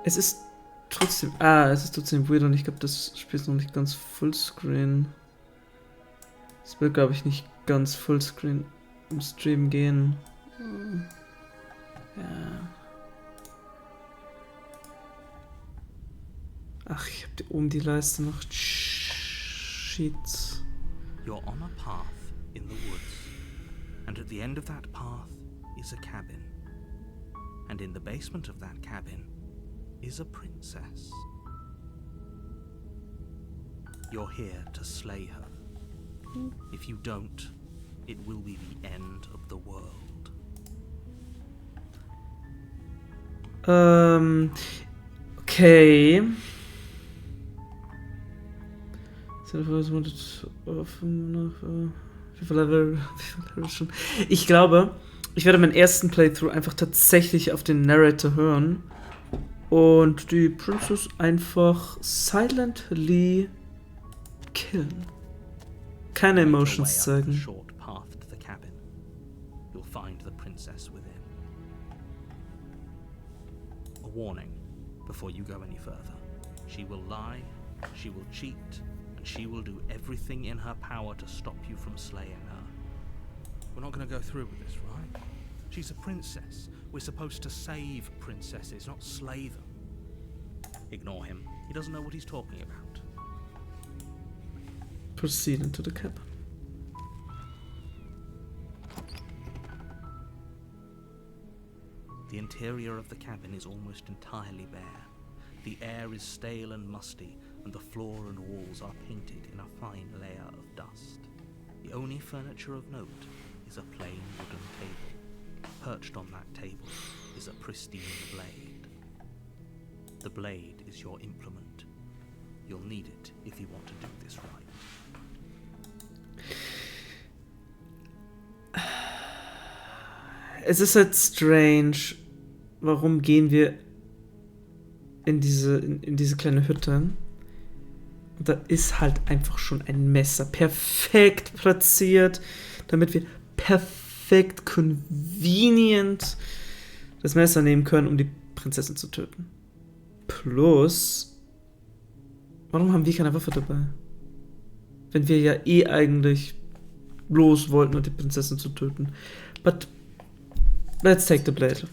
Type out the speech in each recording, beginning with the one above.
Es ist trotzdem weird und ich glaube, das Spiel ist noch nicht ganz Fullscreen. Es will, glaube ich, nicht ganz Fullscreen im Stream gehen. Ja. Ach, ich habe oben die Leiste noch. Sheets. You're on a path in the woods, and at the end of that path is a cabin. And in the basement of that cabin is a princess. You're here to slay her. If you don't, it will be the end of the world. Okay. Ich glaube, ich werde meinen ersten Playthrough einfach tatsächlich auf den Narrator hören und die Princess einfach silently killen. Keine Emotions zeigen. Short path to the cabin. You'll find the princess within. A warning before you go any further. She will lie, she will cheat, and she will do everything in her power to stop you from slaying her. We're not going to go through with this, right? She's a princess. We're supposed to save princesses, not slay them. Ignore him. He doesn't know what he's talking about. Proceed into the cabin. The interior of the cabin is almost entirely bare. The air is stale and musty, and the floor and walls are painted in a fine layer of dust. The only furniture of note is a plain wooden table. Perched on that table is a pristine blade. The blade is your implement. You'll need it if you want to do this right. Es ist halt strange. Warum gehen wir in diese kleine Hütte? Und da ist halt einfach schon ein Messer. Perfekt platziert, damit wir perfekt convenient das Messer nehmen können, um die Prinzessin zu töten. Plus, warum haben wir keine Waffe dabei? Wenn wir ja eigentlich los wollten, um die Prinzessin zu töten. But let's take the blade.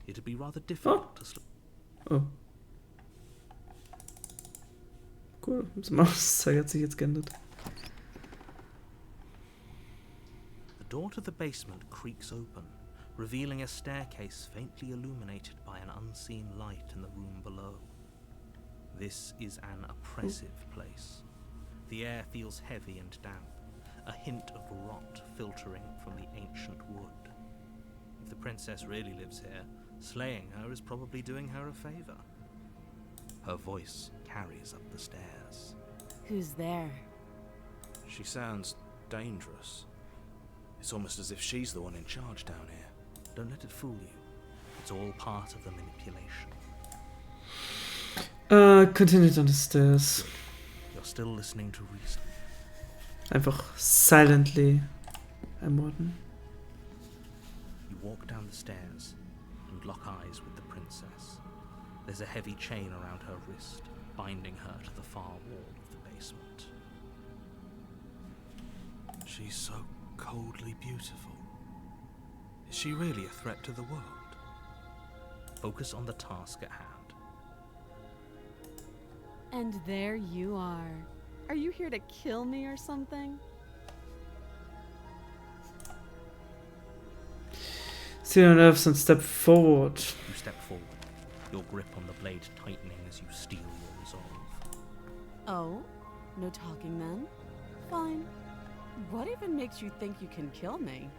It'd be rather difficult to Oh. Cool, das Mauszeiger hat sich jetzt geändert. The door to the basement creaks open, revealing a staircase faintly illuminated by an unseen light in the room below. This is an oppressive place. The air feels heavy and damp, a hint of rot filtering from the ancient wood. If the princess really lives here, slaying her is probably doing her a favor. Her voice carries up the stairs. Who's there? She sounds dangerous. It's almost as if she's the one in charge down here. Don't let it fool you. It's all part of the manipulation. Continue down the stairs. You're still listening to reason. Einfach silently ermorden. You walk down the stairs and lock eyes with the princess. There's a heavy chain around her wrist, binding her to the far wall of the basement. She's so coldly beautiful. Is she really a threat to the world? Focus on the task at hand. And there you are. Are you here to kill me or something? See your nerves and step forward. You step forward, your grip on the blade tightening as you steel your resolve. Oh? No talking then? Fine. What even makes you think you can kill me?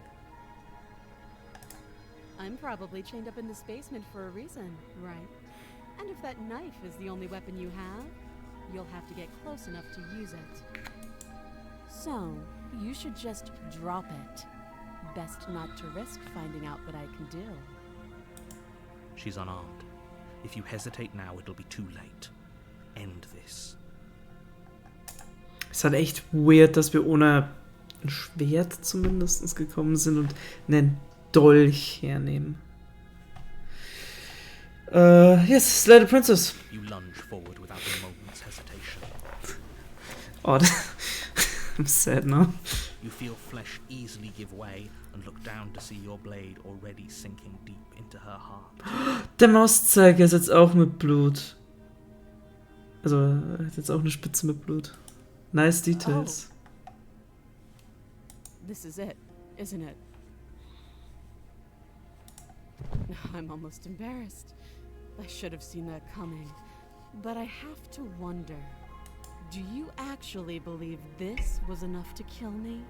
I'm probably chained up in this basement for a reason, right? And if that knife is the only weapon you have, you'll have to get close enough to use it. So, you should just drop it. Best not to risk finding out what I can do. She's unarmed. If you hesitate now, it'll be too late. End this. Ist halt echt weird, dass wir ohne ein Schwert zumindest gekommen sind und einen Dolch hernehmen. Yes, slay the princess. You lunge forward without a moment's hesitation. Oh, I'm sad now. You feel flesh easily give way and look down to see your blade already sinking deep into her heart. Der Mauszeiger ist jetzt auch mit Blut. Also, er hat jetzt auch eine Spitze mit Blut. Nice details. This is it, isn't it? I'm almost embarrassed. I should have seen that coming. But I have to wonder, do you actually believe this was enough to kill me?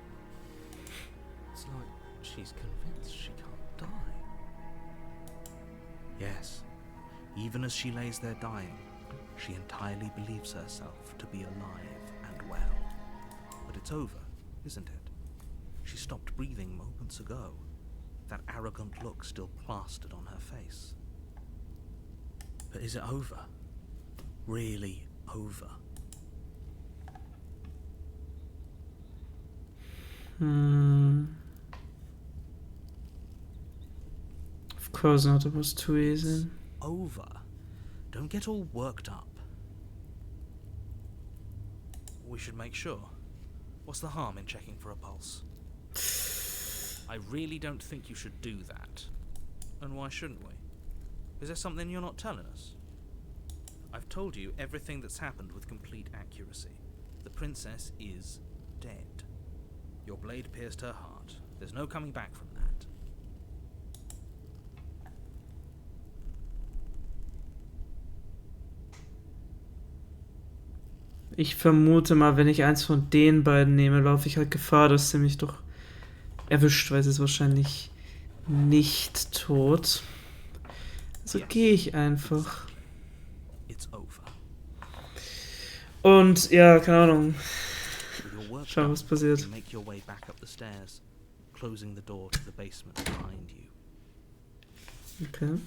It's like she's convinced she can't die. Yes, even as she lays there dying, she entirely believes herself to be alive and well. But it's over, isn't it? She stopped breathing moments ago, that arrogant look still plastered on her face. But is it over? Really over? Of course not, it was too easy. Over? Don't get all worked up. We should make sure. What's the harm in checking for a pulse? I really don't think you should do that. And why shouldn't we? Is there something you're not telling us? I've told you everything that's happened with complete accuracy. The princess is dead. Your blade pierced her heart. There's no coming back from that. Ich vermute mal, wenn ich eins von den beiden nehme, laufe ich halt Gefahr, dass sie mich doch erwischt, weil sie ist wahrscheinlich nicht tot. Also gehe ich einfach. It's over. Und ja, keine Ahnung. Your work Schau, was passiert. You make your way back up the stairs, closing the door to the basement behind you. Okay.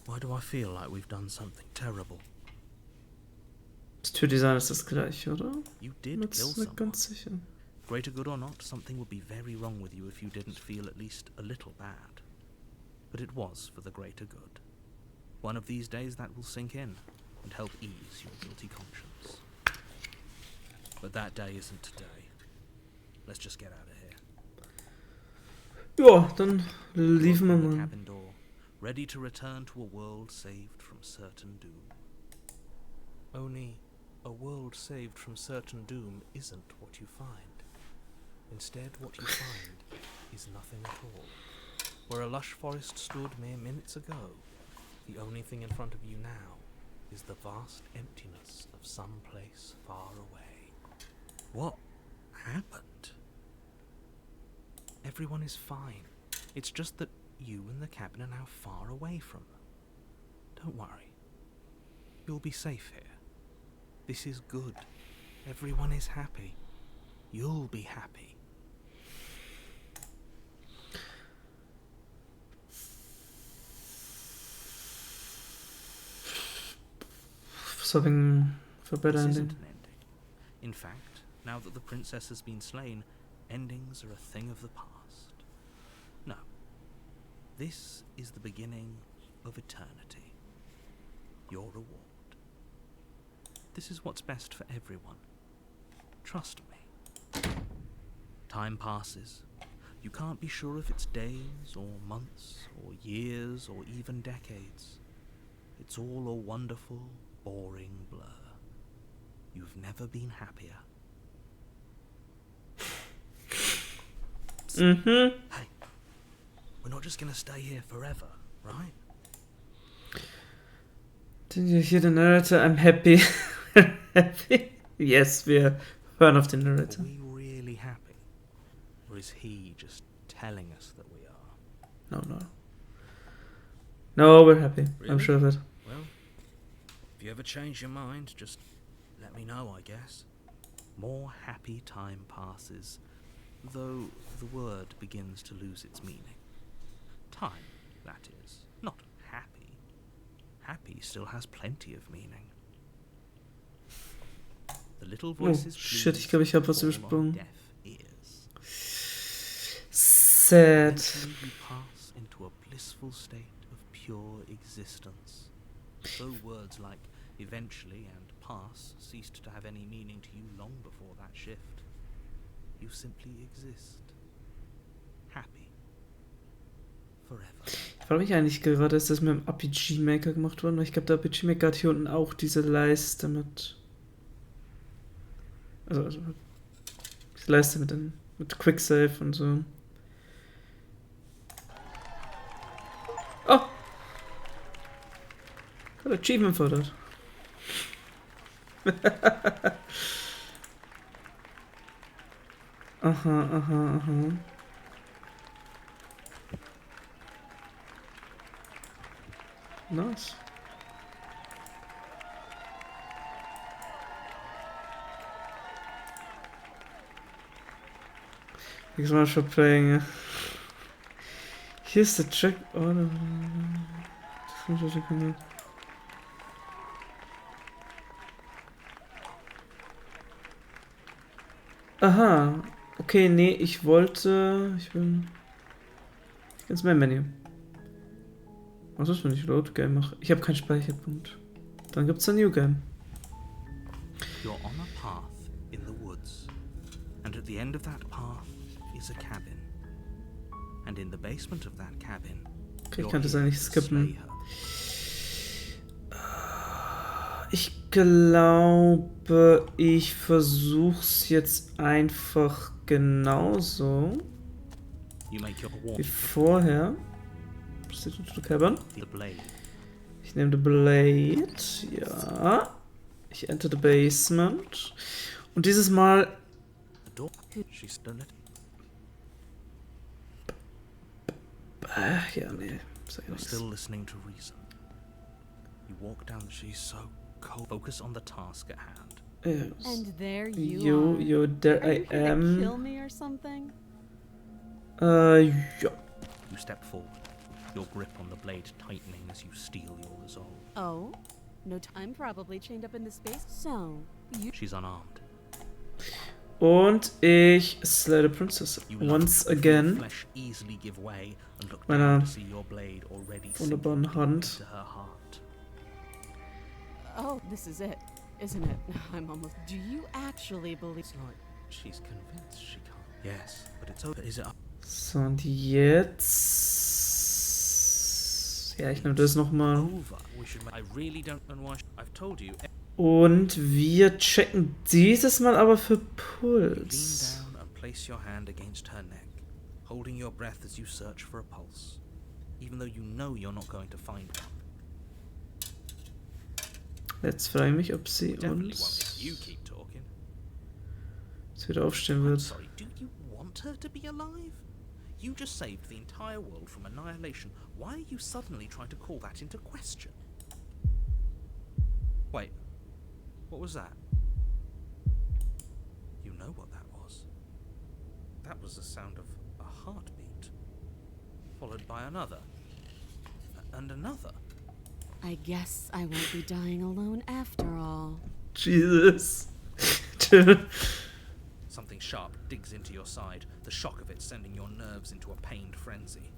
Why do I feel like we've done something terrible? Das Türdesign ist das gleiche, oder? You did Jetzt kill nicht someone. ganz sicher. Greater good or not, something would be very wrong with you if you didn't feel at least a little bad. But it was for the greater good. One of these days that will sink in and help ease your guilty conscience. But that day isn't today. Let's just get out of here. Ja, dann liefen wir Open the mal. cabin door, ready to return to a world saved from certain doom. Only a world saved from certain doom isn't what you find. Instead, what you find is nothing at all. Where a lush forest stood mere minutes ago, the only thing in front of you now is the vast emptiness of some place far away. What happened? Everyone is fine. It's just that you and the cabin are now far away from them. Don't worry. You'll be safe here. This is good. Everyone is happy. You'll be happy. Something for better This ending. isn't an ending. In fact, now that the princess has been slain, endings are a thing of the past. No. This is the beginning of eternity. Your reward. This is what's best for everyone. Trust me. Time passes. You can't be sure if it's days or months or years or even decades. It's all a wonderful, boring blur. You've never been happier. Mhm. Hey, we're not just gonna stay here forever, right? Did you hear the narrator? I'm happy. Happy? Yes, wir hören auf den Are Narrator. we really happy? Or is he just telling us that we are? No. No, we're happy. I'm Really? sure of it. Well, if you ever change your mind, just let me know, I guess. More happy time passes, though the word begins to lose its meaning. Time, that is, not happy. Happy still has plenty of meaning. The little Oh, voices shit, ich glaube, ich habe was fall on übersprungen. deaf ears. Sad. Eventually you pass into a blissful state of pure existence. Though words like eventually and pass ceased to have any meaning to you long before that shift, you simply exist. Happy. Forever. Ich frage mich eigentlich gerade, ist das mit dem RPG Maker gemacht worden? Weil ich glaube, der RPG Maker hat hier unten auch diese Leiste mit. Also diese Leiste mit Quicksave und so. Oh! Hat Achievement fordert. Aha. Nice. Thanks so much for playing. Here's the track. Oh, no. Aha. Okay, nee, ich will ins Main-Menü. Was ist, wenn ich Load Game mache? Ich habe keinen Speicherpunkt. Dann gibt's ein New Game. You're on a path in the woods, and at the end of that path is a cabin. And in the basement of that cabin, Okay, ich kann das eigentlich skippen. Ich glaube, ich versuch's jetzt einfach genauso wie vorher. Proceed to the cabin. Ich nehme the Blade. Ja. Ich enter the basement. Und dieses Mal. Ja, nee. Still listening to reason. You walk down. She's so cold. Focus on the task at hand. Yes. And there you are. You, there Are I you here to am. kill me or something? Ja. You step forward, your grip on the blade tightening as you steel your resolve. Oh? No time, probably chained up in the space. So, you. She's unarmed. Und ich slay the princess You once look, again. flesh easily give way and look Meiner down to see your blade already wunderbaren sinking Hand. into her heart. Oh, this is it, isn't it? I'm almost. Do you actually believe? It's like she's convinced she can't. Yes, but it's over. Is it up? So, und jetzt. Ja, ich nehme das nochmal. Over. I really don't know why. I've told you. Und wir checken dieses Mal aber für Lean Puls. down and place your hand against her neck, holding your breath as you search for a pulse, even though you know you're not going to find one. Jetzt frage ich mich, ob sie Definitely uns won't if you keep talking. jetzt wieder aufstehen I'm wird. sorry, do you want her to be alive? You just saved the entire world from annihilation. Why are you suddenly trying to call that into question? Wait, what was that? You know what that was. That was the sound of a heartbeat, followed by another, and another. I guess I won't be dying alone after all. Jesus. Something sharp digs into your side, the shock of it sending your nerves into a pained frenzy.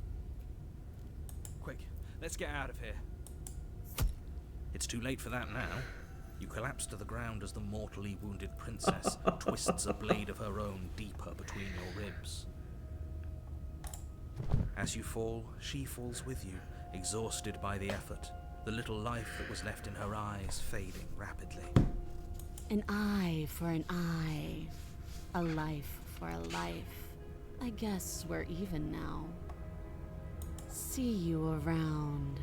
Quick, let's get out of here. It's too late for that now. You collapse to the ground as the mortally wounded princess twists a blade of her own deeper between your ribs. As you fall, she falls with you, exhausted by the effort, the little life that was left in her eyes fading rapidly. An eye for an eye. A life for a life. I guess we're even now. See you around.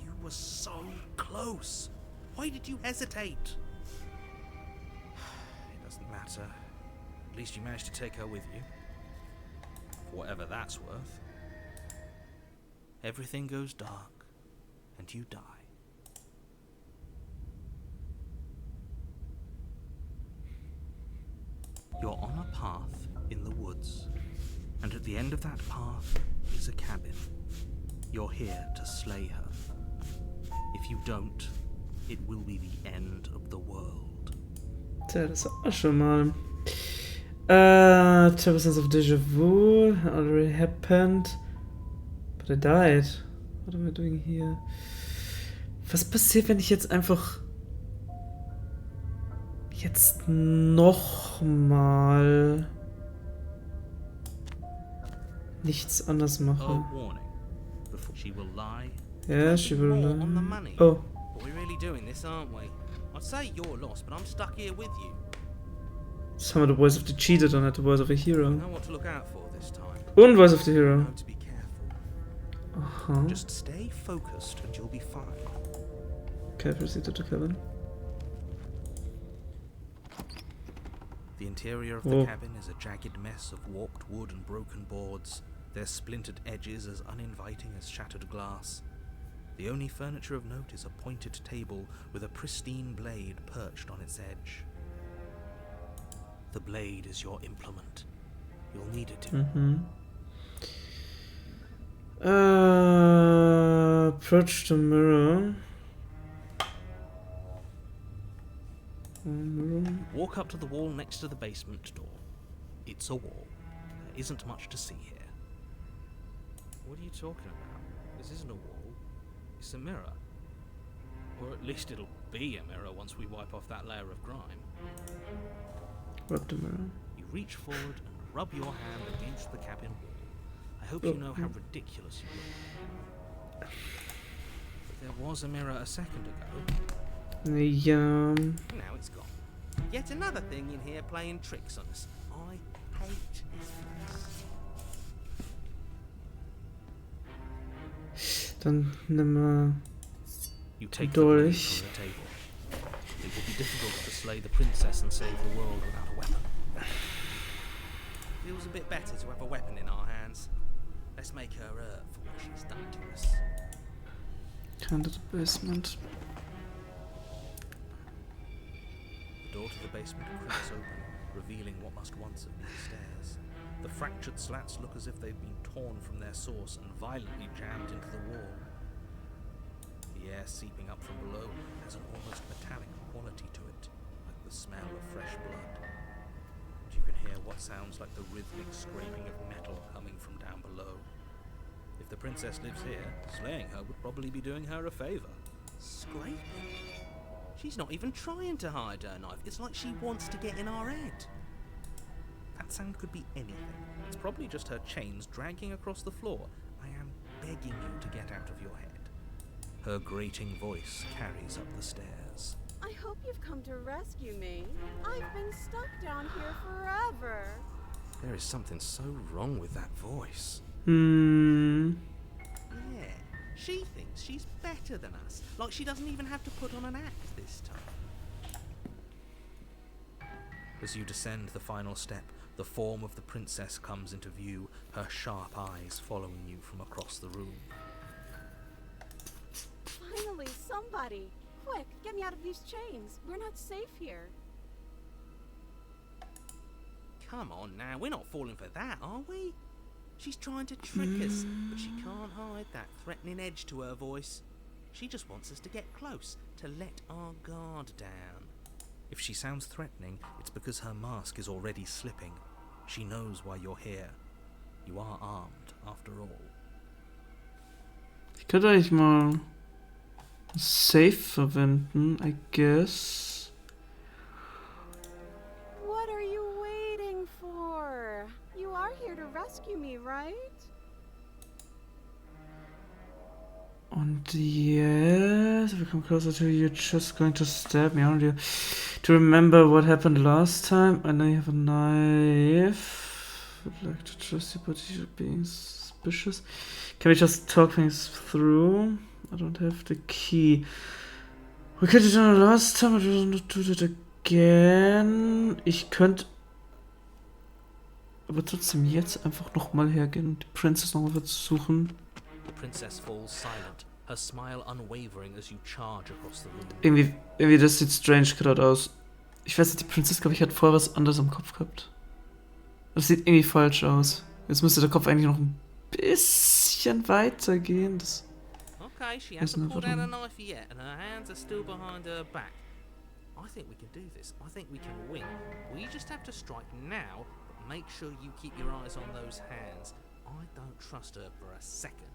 You were so close. Why did you hesitate? It doesn't matter. At least you managed to take her with you. For whatever that's worth. Everything goes dark, and you die. You're on a path in the woods, and at the end of that path is a cabin. You're here to slay her. If you don't, it will be the end of the world. Tja, das hatten wir schon mal. Terrible sense of déjà vu already happened. But I died. What am I doing here? Was passiert, wenn ich jetzt einfach nochmal nichts anders mache? Warning. Before she will lie. Yeah, she will More lie. on the money. Oh, But we're really doing this, aren't we? I'd say you're lost, but I'm stuck here with you. some of the voice of the cheater, don't have the voice of the You hero. know what to look out for this time. Und voice of the You hero. know to be careful. Aha. Just stay focused and you'll be fine. Okay, proceed to the cabin. The interior of Whoa. the cabin is a jagged mess of warped wood and broken boards, their splintered edges as uninviting as shattered glass. The only furniture of note is a pointed table with a pristine blade perched on its edge. The blade is your implement. You'll need it. Approach the mirror. Mirror. Walk up to the wall next to the basement door. It's a wall. There isn't much to see here. What are you talking about? This isn't a wall. It's a mirror. Or at least it'll be a mirror once we wipe off that layer of grime. Rub the mirror. You reach forward and rub your hand against the cabin wall. I hope you know how ridiculous you look. But there was a mirror a second ago. Yeah. Now it's gone. Yet another thing in here playing tricks on us. I hate this place. Dann nimm mal. You take the blade Dolch. from the table. It will be difficult to slay the princess and save the world without a weapon. Feels a bit better to have a weapon in our hands. Let's make her hurt for what she's done to us. Kind of the basement. The door to the basement creaks open, revealing what must once have been stairs. The fractured slats look as if they've been torn from their source and violently jammed into the wall. The air seeping up from below has an almost metallic quality to it, like the smell of fresh blood. And you can hear what sounds like the rhythmic scraping of metal coming from down below. If the princess lives here, slaying her would probably be doing her a favor. Scraping? She's not even trying to hide her knife. It's like she wants to get in our head. That sound could be anything. It's probably just her chains dragging across the floor. I am begging you to get out of your head. Her grating voice carries up the stairs. I hope you've come to rescue me. I've been stuck down here forever. There is something so wrong with that voice. Yeah, she thinks she's better than us. Like she doesn't even have to put on an act this time. As you descend the final step, the form of the princess comes into view, her sharp eyes following you from across the room. Finally, somebody! Quick, get me out of these chains. We're not safe here. Come on now, we're not falling for that, are we? She's trying to trick us, but she can't hide that threatening edge to her voice. She just wants us to get close, to let our guard down. If she sounds threatening, it's because her mask is already slipping. She knows why you're here. You are armed, after all. Ich könnte eigentlich mal Safe verwenden, I guess. What are you waiting for? You are here to rescue me, right? Und yes, if we come closer to you, you're just going to stab me, aren't you? To remember what happened last time, I know you have a knife. Would like to trust you, but you're being suspicious. Can we just talk things through? I don't have the key. We could have done it last time, but we don't do it again. Ich könnte aber trotzdem jetzt einfach nochmal hergehen und die Princess nochmal versuchen. The princess falls silent, her smile unwavering as you charge across the room. Irgendwie das sieht strange gerade aus. Ich weiß nicht, die Princess, glaube ich, hat vorher was anderes am Kopf gehabt. Das sieht irgendwie falsch aus. Jetzt müsste der Kopf eigentlich noch ein bisschen weiter gehen. Das Okay, she hasn't pulled out a knife yet, and her hands are still behind her back. I think we can do this. I think we can win. We just have to strike now, but make sure you keep your eyes on those hands. I don't trust her for a second.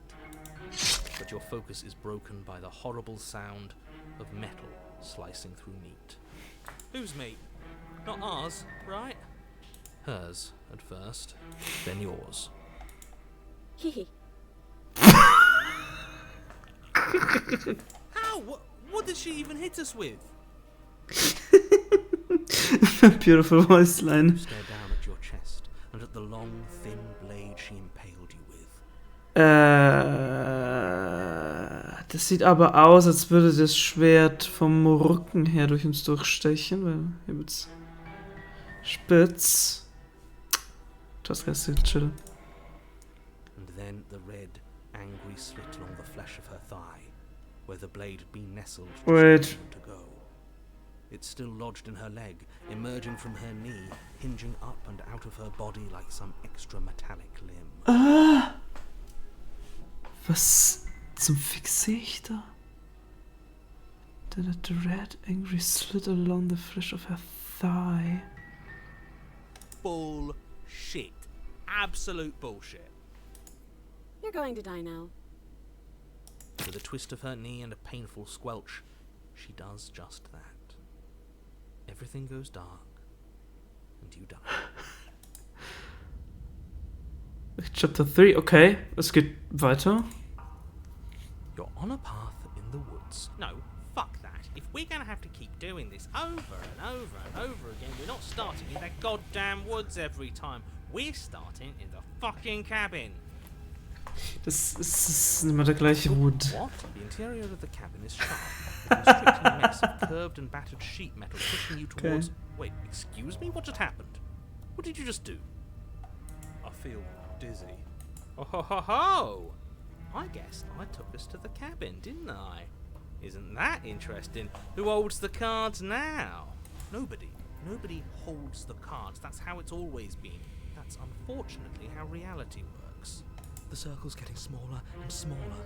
But your focus is broken by the horrible sound of metal slicing through meat. Whose meat? Not ours, right? Hers, at first, then yours. Hehe. How? What did she even hit us with? Beautiful voice line. You stare down at your chest and at the long, thin blade she impaled you with. Das sieht aber aus, als würde das Schwert vom Rücken her durch uns durchstechen, weil hier wird's spitz. Du hast recht, chill. And then the red, angry slit along the flesh of her thigh, where the blade had been nestled just a moment ago. It's still lodged in her leg, emerging from her knee, hinging up and out of her body like some extra metallic limb. Was zum Fick sehe ich da? Then the red, angry slit along the flesh of her thigh. Bullshit. Absolute bullshit. You're going to die now. With a twist of her knee and a painful squelch, she does just that. Everything goes dark, and you die. Chapter 3, okay. Es geht weiter. You're on a path in the woods. No, fuck that. If we're gonna have to keep doing this over and over and over again, we're not starting in the goddamn woods every time. We're starting in the fucking cabin. Das ist nicht mehr der gleiche Wood. What? The interior of the cabin is sharp, a constricting mess of curved and battered sheet metal pushing you towards... Okay. Wait, excuse me? What just happened? What did you just do? I feel dizzy. Oh ho ho ho! I guess I took us to the cabin, didn't I? Isn't that interesting? Who holds the cards now? Nobody. Nobody holds the cards. That's how it's always been. That's unfortunately how reality works. The circle's getting smaller and smaller.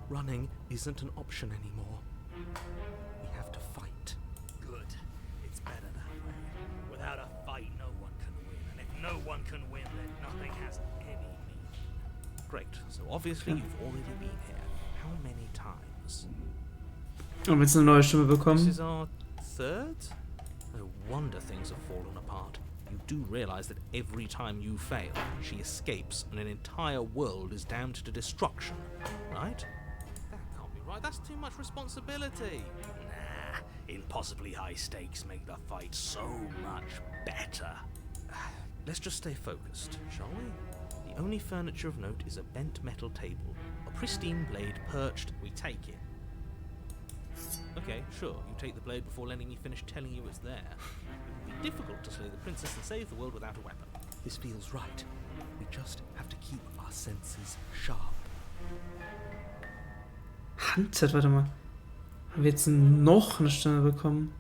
Running isn't an option anymore. We have to fight. Good. It's better that way. Without a fight, no one can win. And if no one can win, then nothing has any meaning. Great. So obviously you've already been here. How many times? Und jetzt eine neue Stimme This bekommen. is our third? No wonder things have fallen apart. You do realize that every time you fail, she escapes and an entire world is damned to destruction, right? That can't be right. That's too much responsibility. Nah, impossibly high stakes make the fight so much better. Let's just stay focused, shall we? The only furniture of note is a bent metal table, a pristine blade perched. We take it. Okay, sure, you take the blade before letting me finish telling you it's there. It would be difficult to slay the princess and save the world without a weapon. This feels right. We just have to keep our senses sharp. Handset, warte mal. Haben wir jetzt noch eine Stimme bekommen?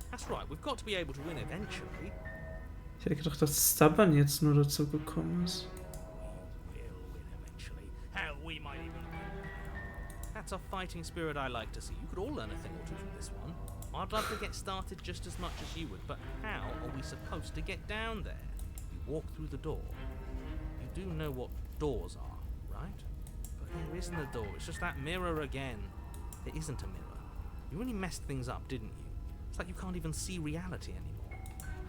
That's right, we've got to be able to win eventually. Ich hätte gedacht, dass Stubborn jetzt nur dazu gekommen ist. We will win eventually. Hell, we might even win. That's a fighting spirit I like to see. You could all learn a thing or two from this one. I'd love to get started just as much as you would, but how are we supposed to get down there? You walk through the door. You do know what doors are, right? But there isn't a door, it's just that mirror again. There isn't a mirror. You really messed things up, didn't you? It's like you can't even see reality anymore.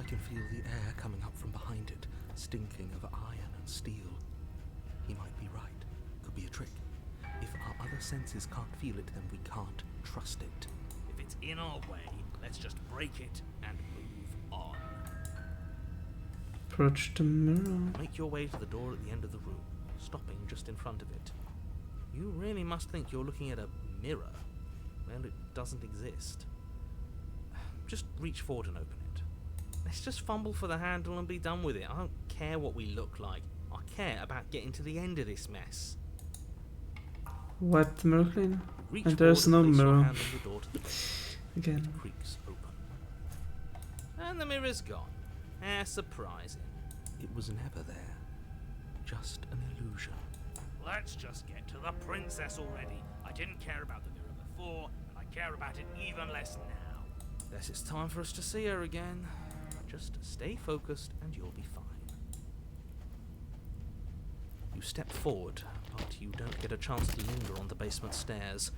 I can feel the air coming up from behind it, stinking of iron and steel. He might be right. Could be a trick. If our other senses can't feel it, then we can't trust it. If it's in our way, let's just break it and move on. Approach the mirror. Make your way to the door at the end of the room, stopping just in front of it. You really must think you're looking at a mirror. Well, it doesn't exist. Just reach forward and open it. Let's just fumble for the handle and be done with it. I don't care what we look like. I care about getting to the end of this mess. Wipe the mirror clean. Reach And there's forward no and place your mirror. hand on the door to the Again. It creaks open. And the mirror's gone. How surprising. It was never there. Just an illusion. Let's just get to the princess already. I didn't care about the mirror before, and I care about it even less now. Guess it's time for us to see her again. Just stay focused and you'll be fine. You step forward, but you don't get a chance to linger on the basement stairs.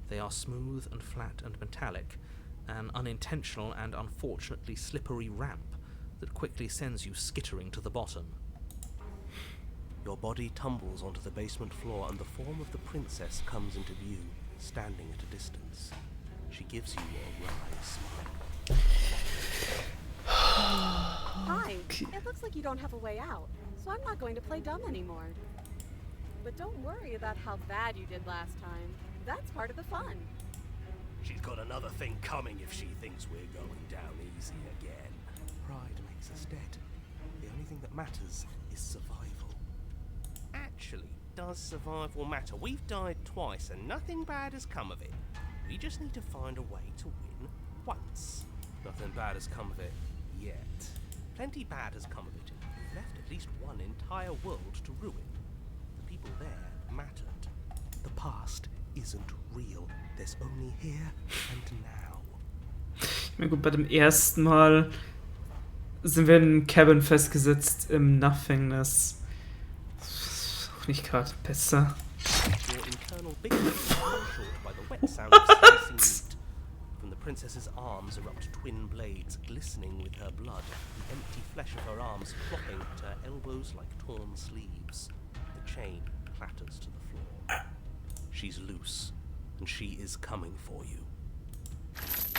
They are smooth and flat and metallic, an unintentional and unfortunately slippery ramp that quickly sends you skittering to the bottom. Your body tumbles onto the basement floor and the form of the princess comes into view, standing at a distance. She gives you a wry smile. Hi. It looks like you don't have a way out, so I'm not going to play dumb anymore. But don't worry about how bad you did last time. That's part of the fun. She's got another thing coming if she thinks we're going down easy again. Pride makes us dead. The only thing that matters is survival. Actually, does survival matter? We've died twice and nothing bad has come of it. We just need to find a way to win once. Nothing bad has come of it yet. Plenty bad has come of it. We've left at least one entire world to ruin. The people there mattered. The past isn't real. There's only here and now. Ich meine, gut, bei dem ersten Mal sind wir in Cabin festgesetzt im Nothingness. Ist auch nicht gerade besser. Your internal bigotry is cut short by the wet sound of slicing meat. From the princess's arms erupt twin blades, glistening with her blood, the empty flesh of her arms flopping at her elbows like torn sleeves. The chain clatters to the floor. She's loose, and she is coming for you.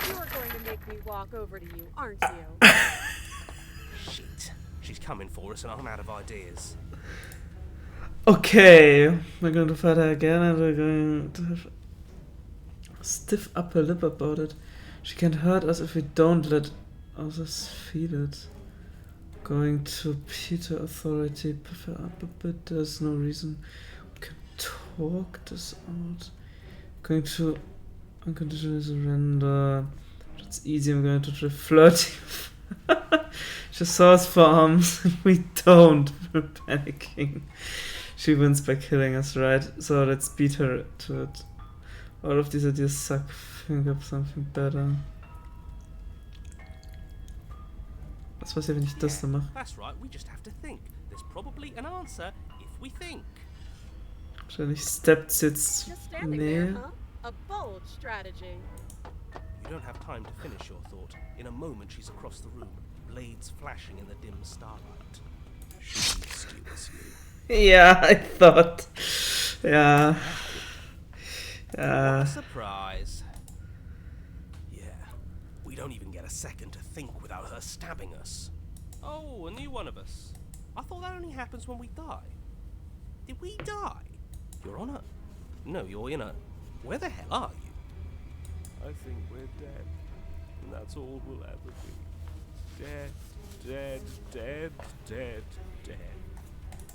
You're going to make me walk over to you, aren't you? Shit. She's coming for us and I'm out of ideas. Okay, we're going to fight her again and we're going to have a stiff upper lip about it. She can't hurt us if we don't let others feel it. Going to Peter authority, puff her up a bit, there's no reason. We can talk this out. Going to unconditionally surrender. That's easy, I'm going to try flirting. She saw us for arms and we don't. We're panicking. She wins by killing us, right? So let's beat her to it. All of these ideas suck. Think up something better. Was passiert, wenn ich das da mache? That's right, we just have to think. There's probably an answer if we think. Wahrscheinlich steppt sie jetzt Just standing there, näher. huh? A bold strategy. You don't have time to finish your thought. In a moment she's across the room, blades flashing in the dim starlight. She skewers you. Yeah, I thought. Yeah. What a surprise. Yeah, we don't even get a second to think without her stabbing us. Oh, a new one of us. I thought that only happens when we die. Did we die? You're on a... No, you're in a... Where the hell are you? I think we're dead. And that's all we'll ever be. Dead, dead, dead, dead, dead.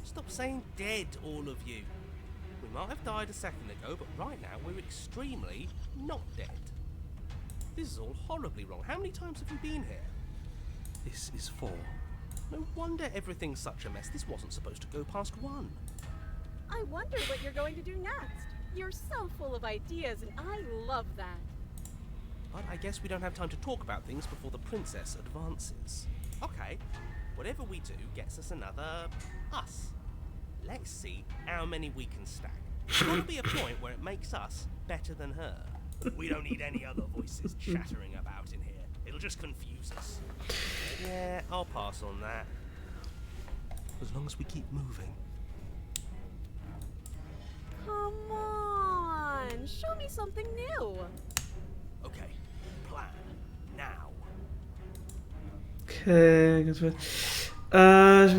Stop saying dead, all of you. We might have died a second ago, but right now we're extremely not dead. This is all horribly wrong. How many times have you been here? This is 4. No wonder everything's such a mess. This wasn't supposed to go past 1. I wonder what you're going to do next. You're so full of ideas, and I love that. But I guess we don't have time to talk about things before the princess advances. Okay, whatever we do gets us another us. Let's see how many we can stack. There's got to be a point where it makes us better than her. We don't need any other voices chattering about in here. It'll just confuse us. Yeah, I'll pass on that. As long as we keep moving. Come on, show me something new. Okay, plan. Now. Okay, ganz weit. Das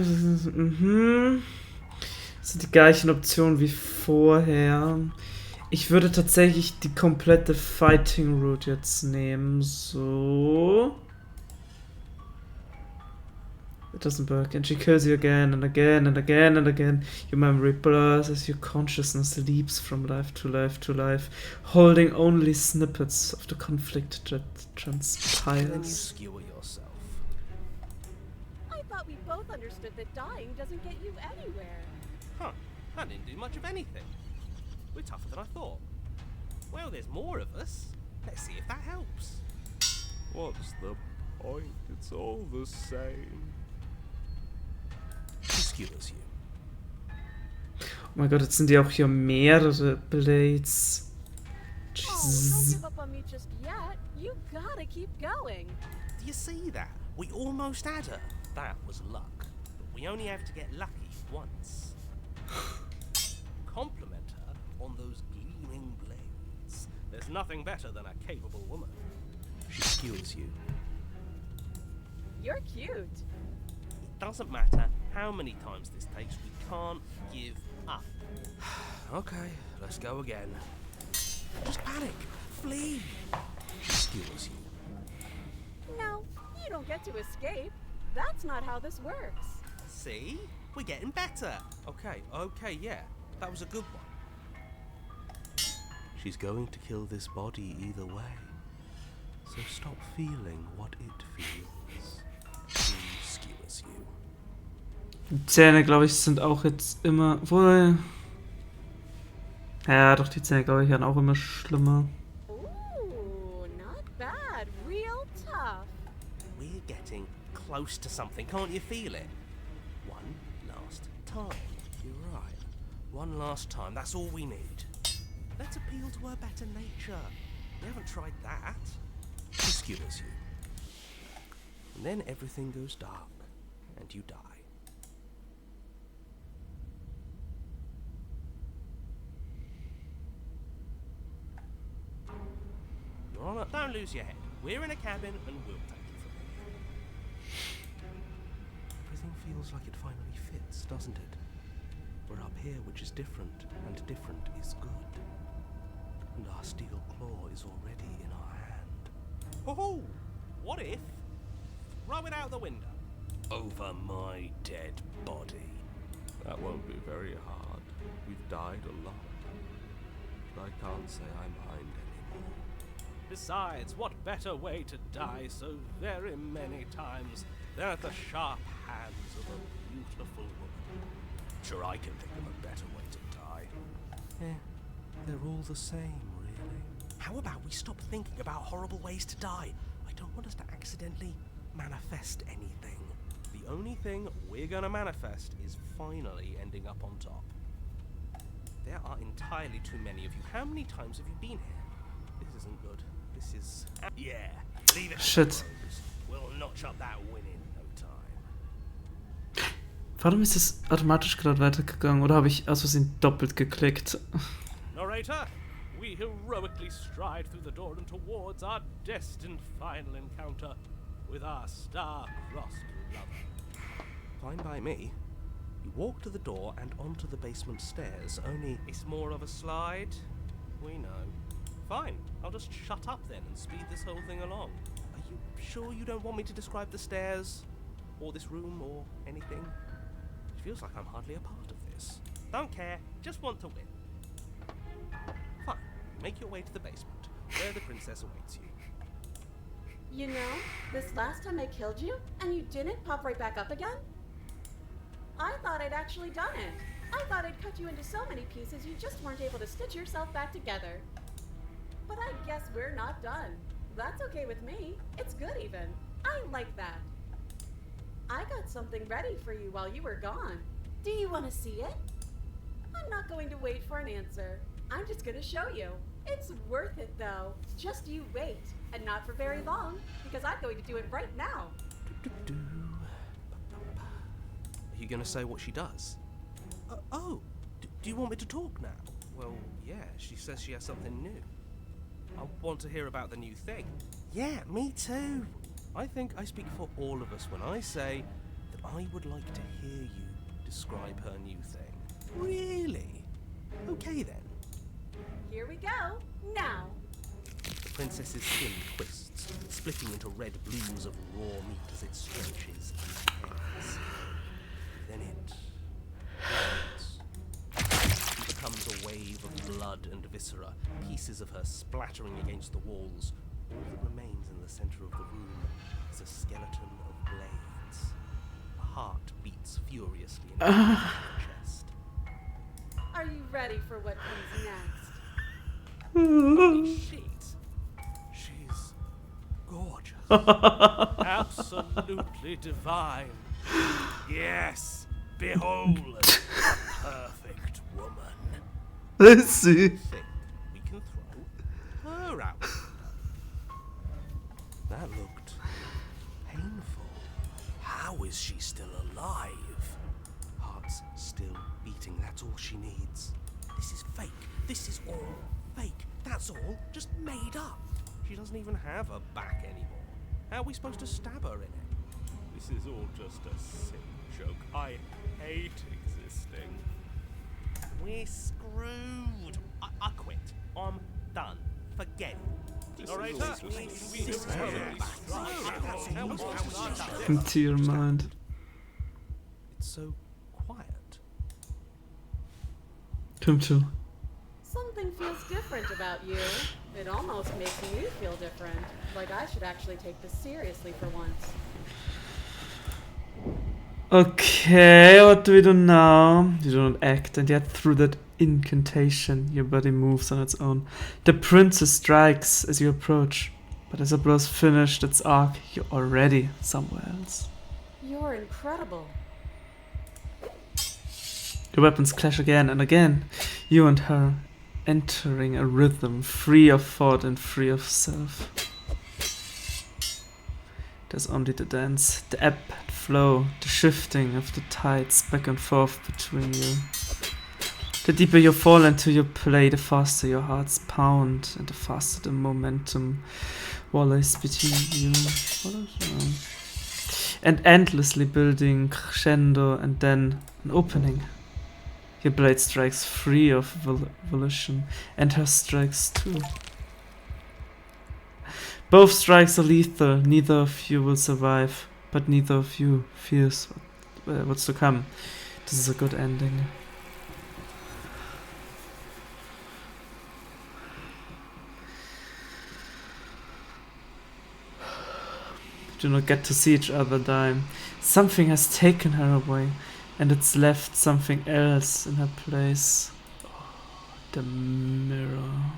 sind die gleichen Optionen wie vorher. Ich würde tatsächlich die komplette Fighting Route jetzt nehmen. So. It doesn't work. And she kills you again and again and again and again. Your memory blurs as your consciousness leaps from life to life to life, holding only snippets of the conflict that Then you transpires. skewer yourself. I thought we both understood that dying doesn't get you anywhere. Huh, that didn't do much of anything. We're tougher than I thought. Well, there's more of us. Let's see if that helps. What's the point? It's all the same. She skewers you. mein Gott, jetzt sind ja auch hier mehrere Blades. Oh, don't Jesus. give up on me just yet. You gotta keep going. Do you see that? We almost had her. That was luck. But we only have to get lucky once. Compliment her on those gleaming blades. There's nothing better than a capable woman. She skewers you. You're cute. It doesn't matter how many times this takes, we can't give up. Okay, let's go again. Just panic. Flee. She skewers you. No, you don't get to escape. That's not how this works. See? We're getting better. Okay, yeah. That was a good one. She's going to kill this body either way. So stop feeling what it feels. She skewers you. Die Zähne, glaube ich, sind auch jetzt immer. Wohl. Ja, doch, die Zähne, glaube ich, werden auch immer schlimmer. Ooh, not bad. Real tough. We're getting close to something. Can't you feel it? One last time. You're right. One last time, that's all we need. Let's appeal to her better nature. We haven't tried that. She skewers you. And then everything goes dark, and you die. You're on a... Don't lose your head. We're in a cabin and we'll take it from here. Everything feels like it finally fits, doesn't it? We're up here, which is different, and different is good. And our steel claw is already in our hand. Oh, what if? Throw it out the window. Over my dead body. That won't be very hard. We've died a lot. But I can't say I mind anymore. Besides, what better way to die so very many times than at the sharp hands of a beautiful woman? Sure, I can think of a better way to die. Yeah, they're all the same, really. How about we stop thinking about horrible ways to die? I don't want us to accidentally manifest anything. The only thing we're gonna manifest is finally ending up on top. There are entirely too many of you. How many times have you been here? This isn't good. This is... Yeah, leave it to Shit. the pros. We'll notch up that win in no time. Warum ist es automatisch gerade weitergegangen? Oder habe ich aus Versehen doppelt geklickt? Narrator, we heroically stride through the door and towards our destined final encounter with our star-crossed lover. Fine by me. You walk to the door and onto the basement stairs, only... It's more of a slide. We know. Fine, I'll just shut up then and speed this whole thing along. Are you sure you don't want me to describe the stairs? Or this room, or anything? It feels like I'm hardly a part of this. Don't care, just want to win. Fine, make your way to the basement, where the princess awaits you. You know, this last time I killed you, and you didn't pop right back up again? I thought I'd actually done it. I thought I'd cut you into so many pieces you just weren't able to stitch yourself back together. But I guess we're not done. That's okay with me. It's good even. I like that. I got something ready for you while you were gone. Do you want to see it? I'm not going to wait for an answer. I'm just going to show you. It's worth it though. Just you wait. And not for very long, because I'm going to do it right now. Are you going to say what she does? Do you want me to talk now? Well, yeah, she says she has something new. I want to hear about the new thing. Yeah, me too. I think I speak for all of us when I say that I would like to hear you describe her new thing. Really? Okay then. Here we go. Now. The princess's skin twists, splitting into red blooms of raw meat as it stretches and tears. Then it burns. She becomes a wave of blood and viscera, pieces of her splattering against the walls. All that remains in the center of the room is a skeleton of blades. A heart beats furiously in her chest. Are you ready for what comes next? Holy shit. She's gorgeous. Absolutely divine. Yes, behold, a perfect woman. Let's see. think we can throw her out. That looked painful. How is she still alive? Heart's still beating, that's all she needs. This is fake. This is all fake. That's all just made up. She doesn't even have a back anymore. How are we supposed to stab her in it? This is all just a sick joke. I hate existing. We're screwed. I quit. I'm done. Forget it. All right, Into your mind. It's so quiet. Come to. Something feels different about you. It almost makes me feel different. Like I should actually take this seriously for once. Okay, what do we do now? You do not act, and yet through that incantation, your body moves on its own. The princess strikes as you approach, but as her blow's finished its arc, you're already somewhere else. You're incredible. Your weapons clash again and again, you and her, entering a rhythm free of thought and free of self. There's only the dance, the ebb and flow, the shifting of the tides back and forth between you. The deeper you fall into your play, the faster your hearts pound, and the faster the momentum wallows between you. And endlessly building crescendo, and then an opening. Your blade strikes free of volition, and her strikes too. Both strikes are lethal, neither of you will survive, but neither of you fears what's to come. This is a good ending. Do not get to see each other die. Something has taken her away, and it's left something else in her place. Oh, the mirror.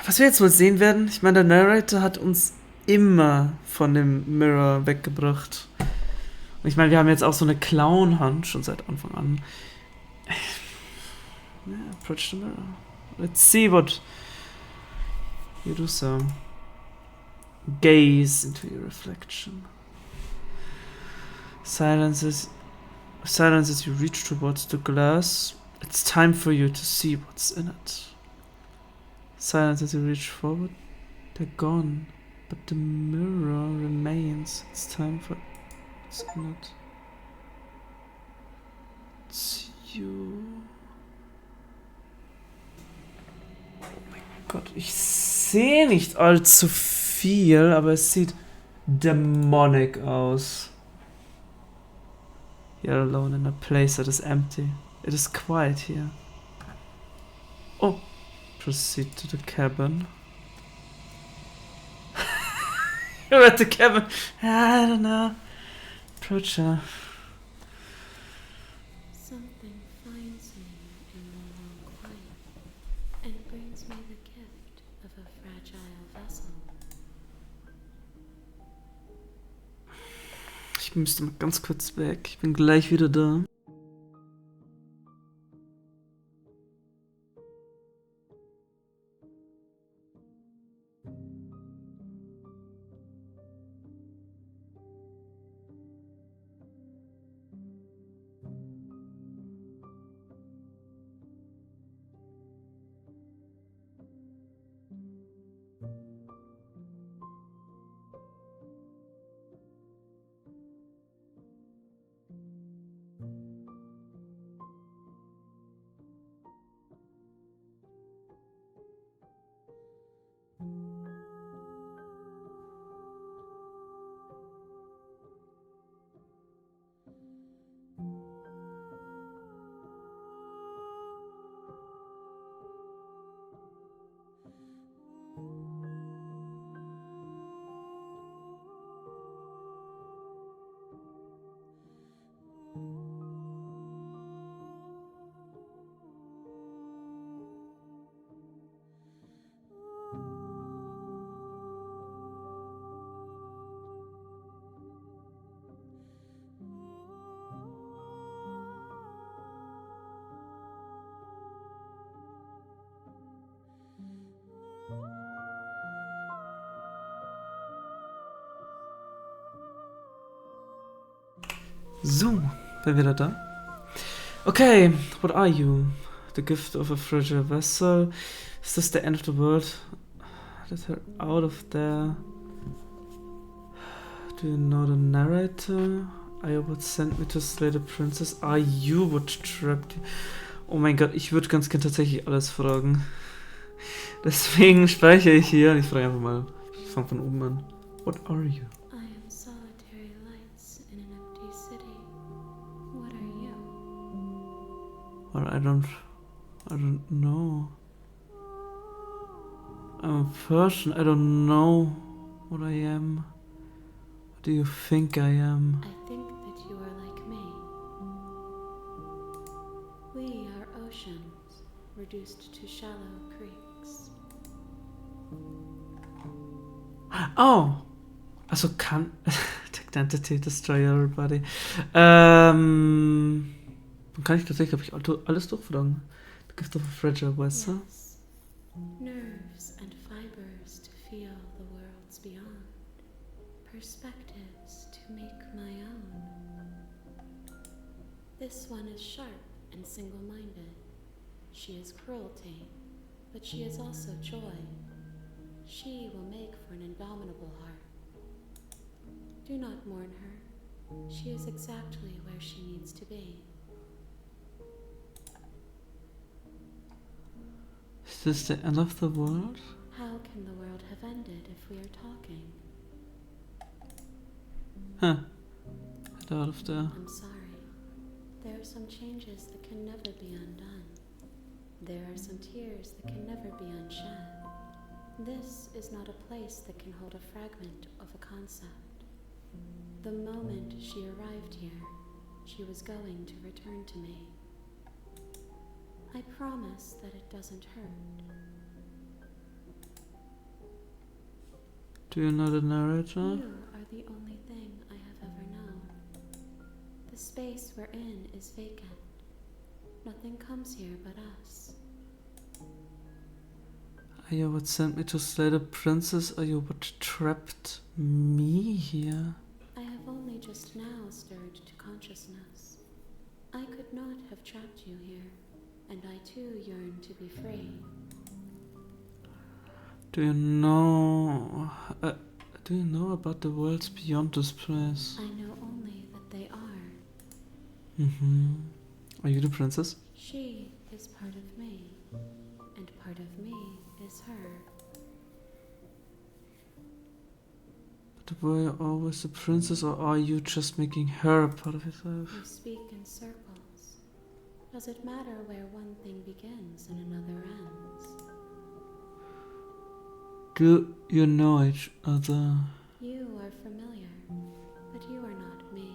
Was wir jetzt wohl sehen werden, ich meine, der Narrator hat uns immer von dem Mirror weggebracht. Und ich meine, wir haben jetzt auch so eine Clown-Hand schon seit Anfang an. Yeah, approach the mirror. Let's see what you do so. Gaze into your reflection. Silence as you reach towards the glass. It's time for you to see what's in it. Silence as you reach forward. They're gone, but the mirror remains. It's time for what's in it. It's you. Oh mein Gott, ich sehe nicht allzu viel, aber es sieht demonic aus. You're alone in a place that is empty. It is quiet here. Oh, proceed to the cabin. You're at the cabin. I don't know. Approach her. Something finds me in the long quiet and brings me the gift of a fragile vessel. Ich müsste mal ganz kurz weg. Ich bin gleich wieder da. So, bin wieder da. Okay, what are you? The gift of a fragile vessel. Is this the end of the world? Let her out of there. Do you know the narrator? Are you what sent me to slay the princess? Are you what trapped you? Oh mein Gott, ich würde ganz gerne tatsächlich alles fragen. Deswegen speichere ich hier und ich frage einfach mal. Ich fange von oben an. What are you? I am solitary lights in an empty city. What are you? Well, I don't know. I'm a person. I don't know what I am. What do you think I am? I think that you are like me. We are oceans, reduced to shallow creeks. Oh! Also kann... Identity destroy everybody. Dann kann ich tatsächlich, glaube ich, alles durchfragen. The gift of a fragile vessel. Yes. Nerves and fibers to feel the worlds beyond. Perspectives to make my own. This one is sharp and single-minded. She is cruelty, but she is also joy. She will make for an indomitable heart. Do not mourn her. She is exactly where she needs to be. Is this the end of the world? How can the world have ended if we are talking? Huh. Get out of there. I'm sorry. There are some changes that can never be undone. There are some tears that can never be unshed. This is not a place that can hold a fragment of a concept. The moment she arrived here, she was going to return to me. I promise that it doesn't hurt. Do you know the narrator? You are the only thing I have ever known. The space we're in is vacant. Nothing comes here but us. Are you what sent me to slay the princess? Are you what trapped me here? I have only just now stirred to consciousness. I could not have trapped you here, and I too yearn to be free. Do you know... do you know about the worlds beyond this place? I know only that they are. Mm-hmm. Are you the princess? She is part of me, and part of me is her. But were you always the princess, or are you just making her a part of yourself? You speak in circles. Does it matter where one thing begins and another ends? Do you know each other? You are familiar, but you are not me.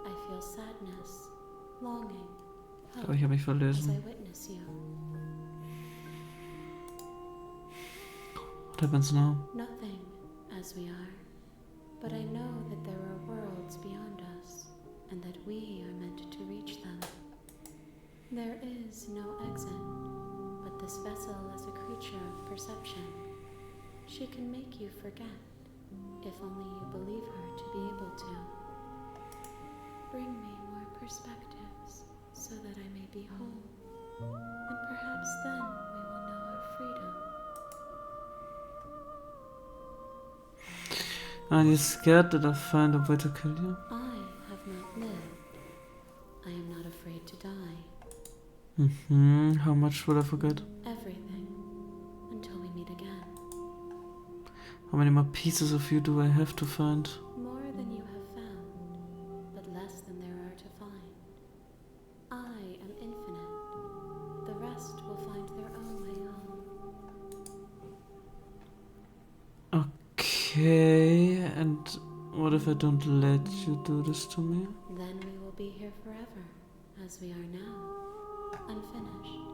I feel sadness, longing, Oh, ich habe mich as I verlesen. witness you. What happens now? Nothing, as we are. But I know that there are worlds beyond us, and that we are meant to reach them. There is no exit, but this vessel is a creature of perception. She can make you forget, if only you believe her to be able to. Bring me more perspectives, so that I may be whole, and perhaps then we will know our freedom. Are you scared that I'll find a way to kill you? I have not lived. I am not afraid to die. Mm-hmm. How much would I forget? Everything. Until we meet again. How many more pieces of you do I have to find? More than you have found, but less than there are to find. I am infinite. The rest will find their own way home. Okay, and what if I don't let you do this to me? Then we will be here forever, as we are now. Unfinished.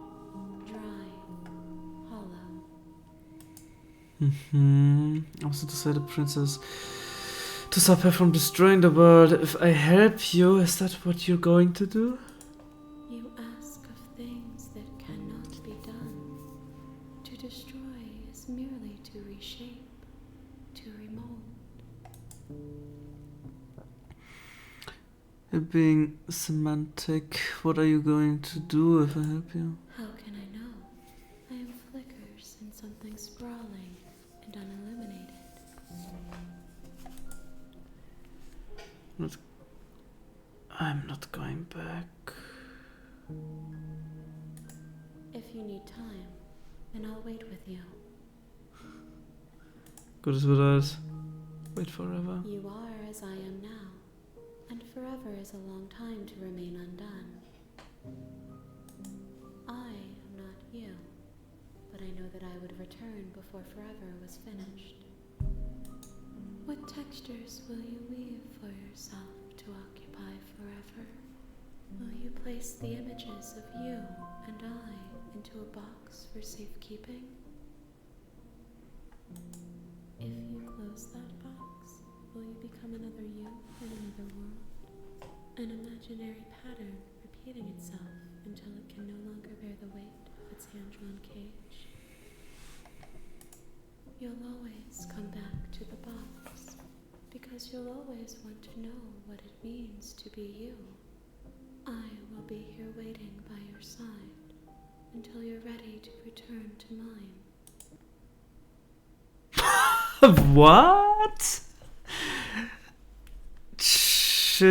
Dry. Hollow. Mm-hmm. I was to say the princess to stop her from destroying the world. If I help you, is that what you're going to do? You ask of things that cannot be done. To destroy is merely to reshape, to remold. You're being semantic. What are you going to do if I help you? How can I know? I am flickers in something sprawling and unilluminated. I'm not going back. If you need time, then I'll wait with you. Gutes Bereich. Wait forever. You are as I am now, and forever is a long time to remain undone. I am not you, but I know that I would return before forever was finished. What textures will you weave for yourself to occupy forever? Will you place the images of you and I into a box for safekeeping? If you close that box, will you become another you in another world? An imaginary pattern repeating itself until it can no longer bear the weight of its hand-drawn cage. You'll always come back to the box, because you'll always want to know what it means to be you. I will be here waiting by your side until you're ready to return to mine. What? Chill.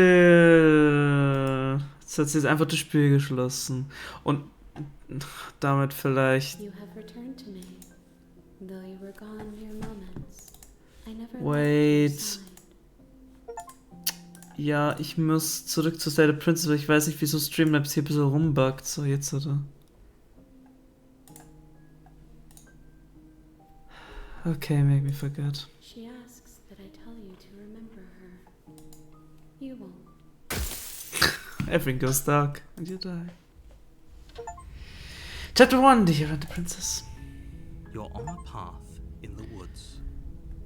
Jetzt hat sie jetzt einfach das Spiel geschlossen. Und damit vielleicht... You have returned to me. Though you were gone mere moments, I never Wait. left your side. Ja, ich muss zurück zu Stay the Princess, weil ich weiß nicht, wieso Streamlabs hier ein bisschen rumbuggt. So, jetzt oder? Okay, make me forget. She asks that I tell you to remember her. You won't. Everything goes dark and you die. Chapter 1, The Hero and the Princess. You're on a path in the woods,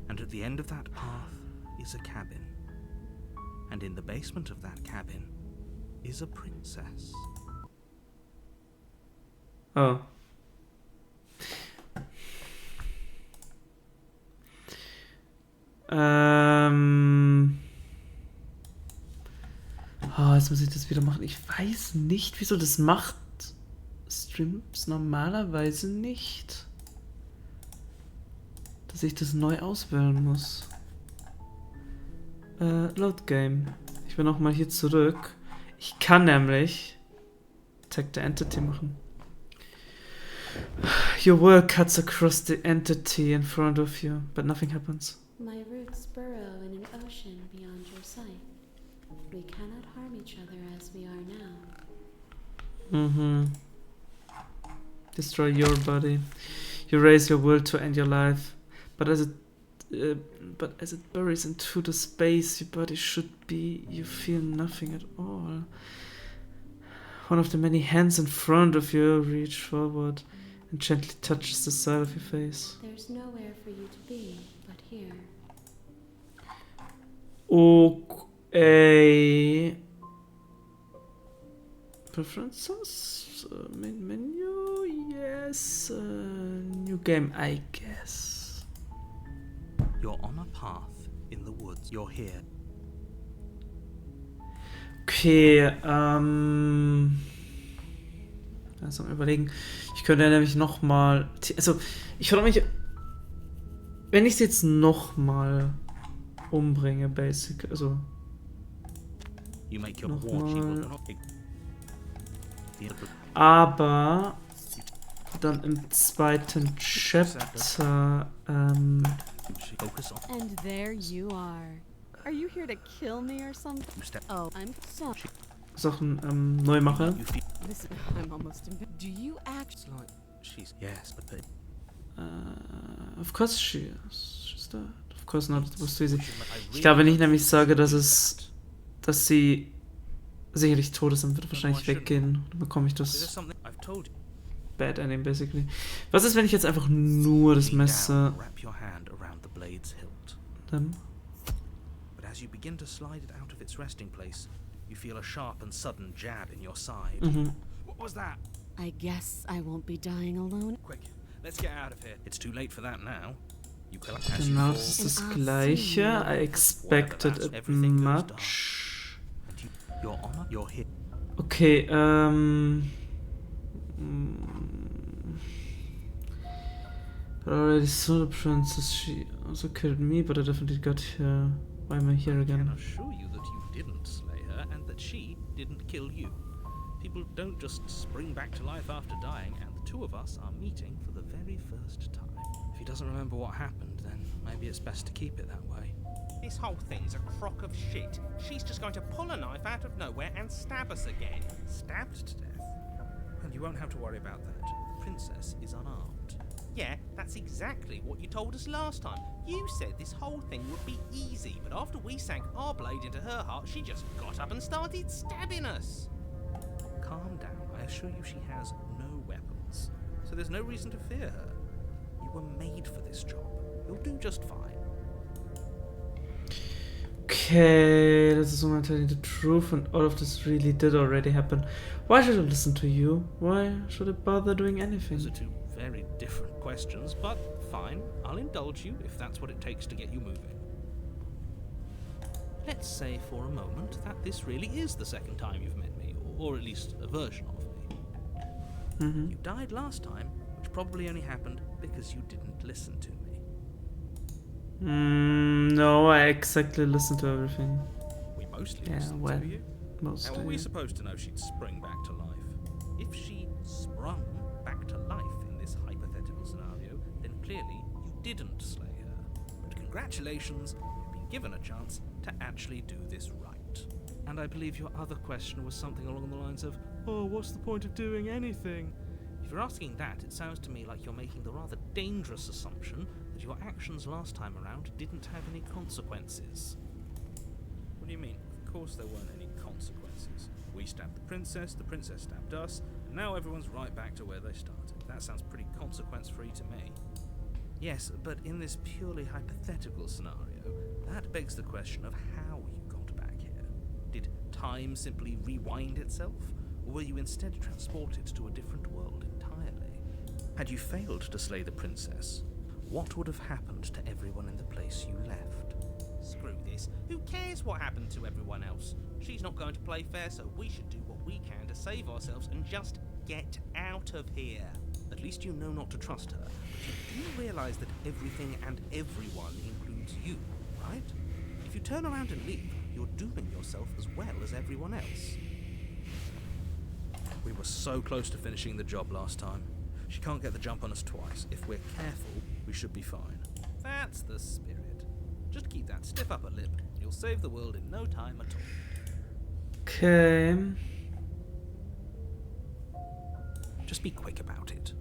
and at the end of that path is a cabin. And in the basement of that cabin is a princess. Oh. Oh, jetzt muss ich das wieder machen. Ich weiß nicht, wieso das macht. Streams normalerweise nicht. Dass ich das neu auswählen muss. Load Game. Ich will nochmal hier zurück. Ich kann nämlich Tag the Entity machen. Your world cuts across the entity in front of you, but nothing happens. My roots burrow in an ocean beyond your sight. We cannot harm each other as we are now. Destroy your body. You raise your will to end your life, but as it buries into the space your body should be, you feel nothing at all. One of the many hands in front of you reach forward and gently touches the side of your face. There's nowhere for you to be but here. Okay. Preferences? Main menu? Yes. New game, I guess. You're on a path in the woods. You're here. Okay, lass mal überlegen. Ich könnte ja nämlich nochmal... Also, ich frage mich... Wenn ich es jetzt nochmal umbringe, basic, also... You make your Nochmal. Aber... Dann im zweiten Chapter... Focus on. And there you are. Are you here to kill me or something? You step. Oh, I'm so. Sachen neu mache. You feel. Listen, I'm almost in. Do you act? It's like she's. Yes, but. Of course she is. She's dead. Of course not. Das wusste sie. Ich glaube, wenn ich nämlich sage, dass sie sicherlich tot ist, dann wird wahrscheinlich weggehen. Dann bekomme ich Is there das something I've told you? Bad Ending, basically. Was ist, wenn ich jetzt einfach nur das Messer... Wrap your hand around the blade's hilt. Dann... But as you begin to slide it out of its resting place, you feel a sharp and sudden jab in your side. What was that? I guess I won't be dying alone. Quick, let's get out of here. It's too late for that now. You collapse as you Genau, fall. das ist das Gleiche. I expected it much. Your Honor, you're here. Okay, I already saw the princess. She also killed me, but I definitely got here. Why am I here I again? can assure you that you didn't slay her and that she didn't kill you. People don't just spring back to life after dying, and the two of us are meeting for the very first time. If he doesn't remember what happened, then maybe it's best to keep it that way. This whole thing's a crock of shit. She's just going to pull a knife out of nowhere and stab us again. Stabbed to death? Well, you won't have to worry about that. The princess is unarmed. Yeah, that's exactly what you told us last time. You said this whole thing would be easy, but after we sank our blade into her heart, she just got up and started stabbing us. Calm down. I assure you she has no weapons. So there's no reason to fear her. You were made for this job. You'll do just fine. Okay, this is someone telling the truth, and all of this really did already happen. Why should I listen to you? Why should I bother doing anything? Those are two very different questions, but fine. I'll indulge you if that's what it takes to get you moving. Let's say for a moment that this really is the second time you've met me, or at least a version of me. You died last time, which probably only happened because you didn't listen to me. No, I exactly listened to everything. We mostly Yeah, listened well, to you. mostly. How were we supposed to know she'd spring back to life? If she sprung back to life in this hypothetical scenario, then clearly you didn't slay her. But congratulations, you've been given a chance to actually do this right. And I believe your other question was something along the lines of, oh, what's the point of doing anything? If you're asking that, it sounds to me like you're making the rather dangerous assumption that your actions last time around didn't have any consequences. What do you mean? Of course there weren't any consequences. We stabbed the princess stabbed us, and now everyone's right back to where they started. That sounds pretty consequence-free to me. Yes, but in this purely hypothetical scenario, that begs the question of how you got back here. Did time simply rewind itself? Or were you instead transported to a different world entirely? Had you failed to slay the princess, what would have happened to everyone in the place you left? Screw this. Who cares what happened to everyone else? She's not going to play fair, so we should do what we can to save ourselves and just get out of here. At least you know not to trust her, but you do realise that everything and everyone includes you, right? If you turn around and leave, you're dooming yourself as well as everyone else. We were so close to finishing the job last time. She can't get the jump on us twice. If we're careful, we should be fine. That's the spirit. Just keep that stiff upper lip, and you'll save the world in no time at all. Okay. Just be quick about it.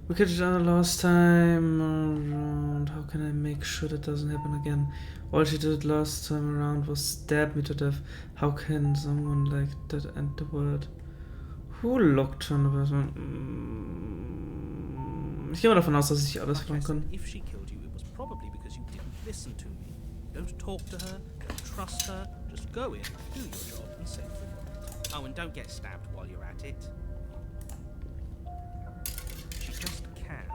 We killed each other last time around. How can I make sure that doesn't happen again? All she did last time around was stab me to death. How can someone like that end the world? Who locked her in the basement? Ich gehe mal davon aus, dass ich alles fragen kann. If she killed you, it was probably because you didn't listen to me. Don't talk to her, don't trust her, just go in, do your job, and save the world. Oh, and don't get stabbed while you're at it. She just can.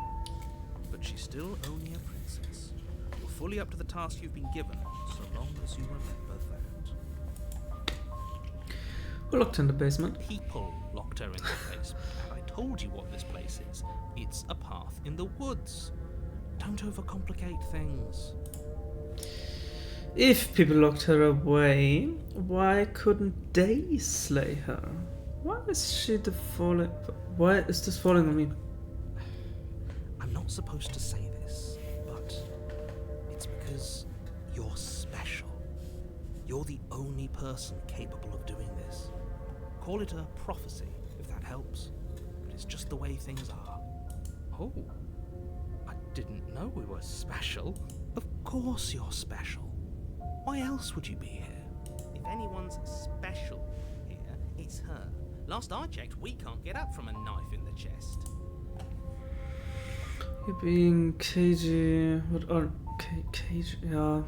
But she's still only a princess. You're fully up to the task you've been given, so long as you remember that. Who locked her in the basement? People locked her in the basement, and I told you what this place is. It's a path in the woods. Don't overcomplicate things. If people locked her away, why couldn't they slay her? Why is she the falling? Why is this falling on me? I'm not supposed to say this, but it's because you're special. You're the only person capable of doing this. Call it a prophecy, if that helps. But it's just the way things are. Oh, I didn't know we were special. Of course you're special. Why else would you be here? If anyone's special here, it's her. Last I checked, we can't get up from a knife in the chest. You're being cagey. What are cagey? Yeah.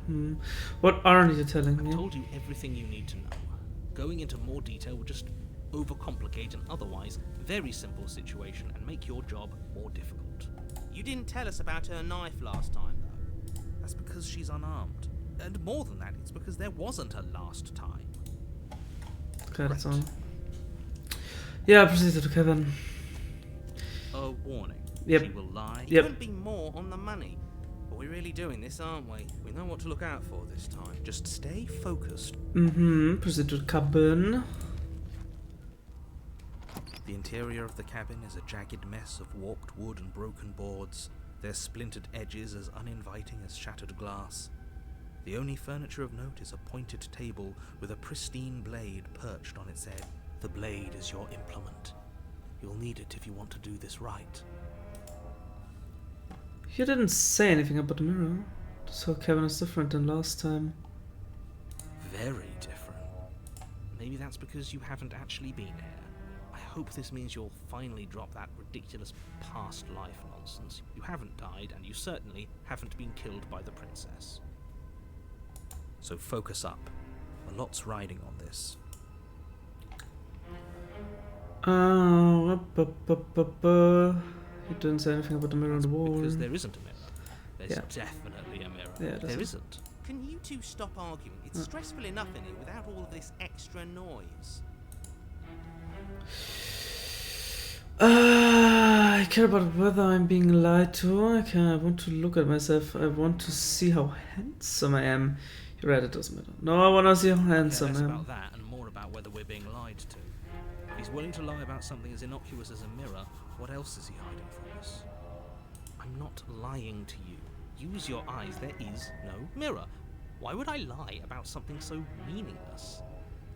What aren't you telling I me? told you everything you need to know. Going into more detail would just overcomplicate an otherwise very simple situation and make your job more difficult. You didn't tell us about her knife last time, though. That's because she's unarmed. And more than that, it's because there wasn't a last time. Okay, that's all. Yeah, proceed to Kevin. A warning. Yep. She will lie. It Yep. couldn't be more on the money. But we're really doing this, aren't we? We know what to look out for this time. Just stay focused. Proceed to cabin. The interior of the cabin is a jagged mess of warped wood and broken boards, their splintered edges as uninviting as shattered glass. The only furniture of note is a pointed table with a pristine blade perched on its edge. The blade is your implement. You'll need it if you want to do this right. You didn't say anything about the mirror. So Kevin is different than last time. Very different. Maybe that's because you haven't actually been here. I hope this means you'll finally drop that ridiculous past life nonsense. You haven't died, and you certainly haven't been killed by the princess. So focus up. A lot's riding on this. You didn't say anything about the mirror on the wall. Because there isn't a mirror. There's Yeah. definitely a mirror. Yeah, there isn't. Can you two stop arguing? It's stressful enough in here without all of this extra noise. I care about whether I'm being lied to. I want to look at myself. I want to see how handsome I am. You're right, it doesn't matter. No, I want to see how handsome Less I am. about that and more about whether we're being lied to. If he's willing to lie about something as innocuous as a mirror, what else is he hiding from us? I'm not lying to you. Use your eyes. There is no mirror. Why would I lie about something so meaningless?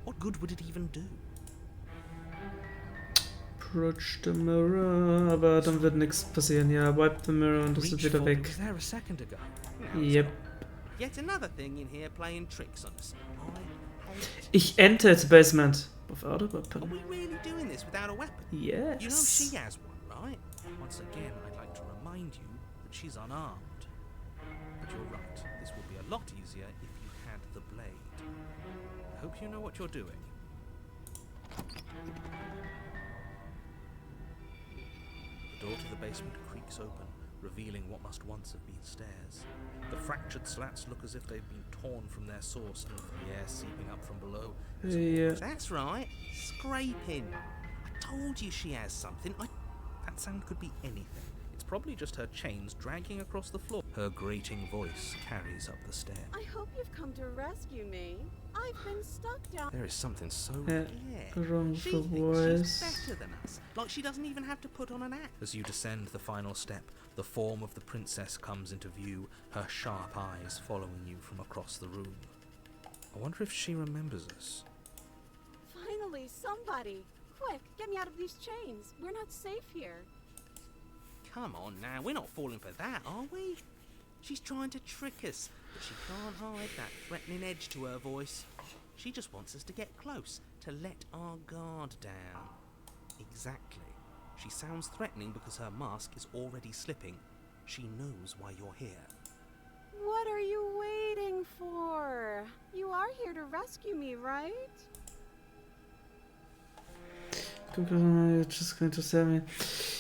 What good would it even do? Approach the mirror, aber dann wird nichts passieren. Ja, wipe the mirror und das ist Reach wieder for weg. it was there a second ago. Yep. Yet another thing in here playing tricks on us. I hate it. Ich enter the basement without a Are weapon. we really doing this without a weapon? Yes. You know she has one, right? Once again, I'd like to remind you that she's unarmed. But you're right. This would be a lot easier if you had the blade. I hope you know what you're doing. The door to the basement creaks open, revealing what must once have been stairs. The fractured slats look as if they've been torn from their source, and with the air seeping up from below. Yeah. That's right. Scraping. I told you she has something. That sound could be anything. It's probably just her chains dragging across the floor. Her grating voice carries up the stair. I hope you've come to rescue me. I've been stuck down. There is something so Yeah. Yeah. Wrong with She the thinks voice. she's better than us. Like she doesn't even have to put on an act. As you descend the final step, the form of the princess comes into view, her sharp eyes following you from across the room. I wonder if she remembers us. Finally, somebody. Quick, get me out of these chains. We're not safe here. Come on now, we're not falling for that, are we? She's trying to trick us, but she can't hide that threatening edge to her voice. She just wants us to get close, to let our guard down. Exactly. She sounds threatening because her mask is already slipping. She knows why you're here. What are you waiting for? You are here to rescue me, right? You're just going to sell me.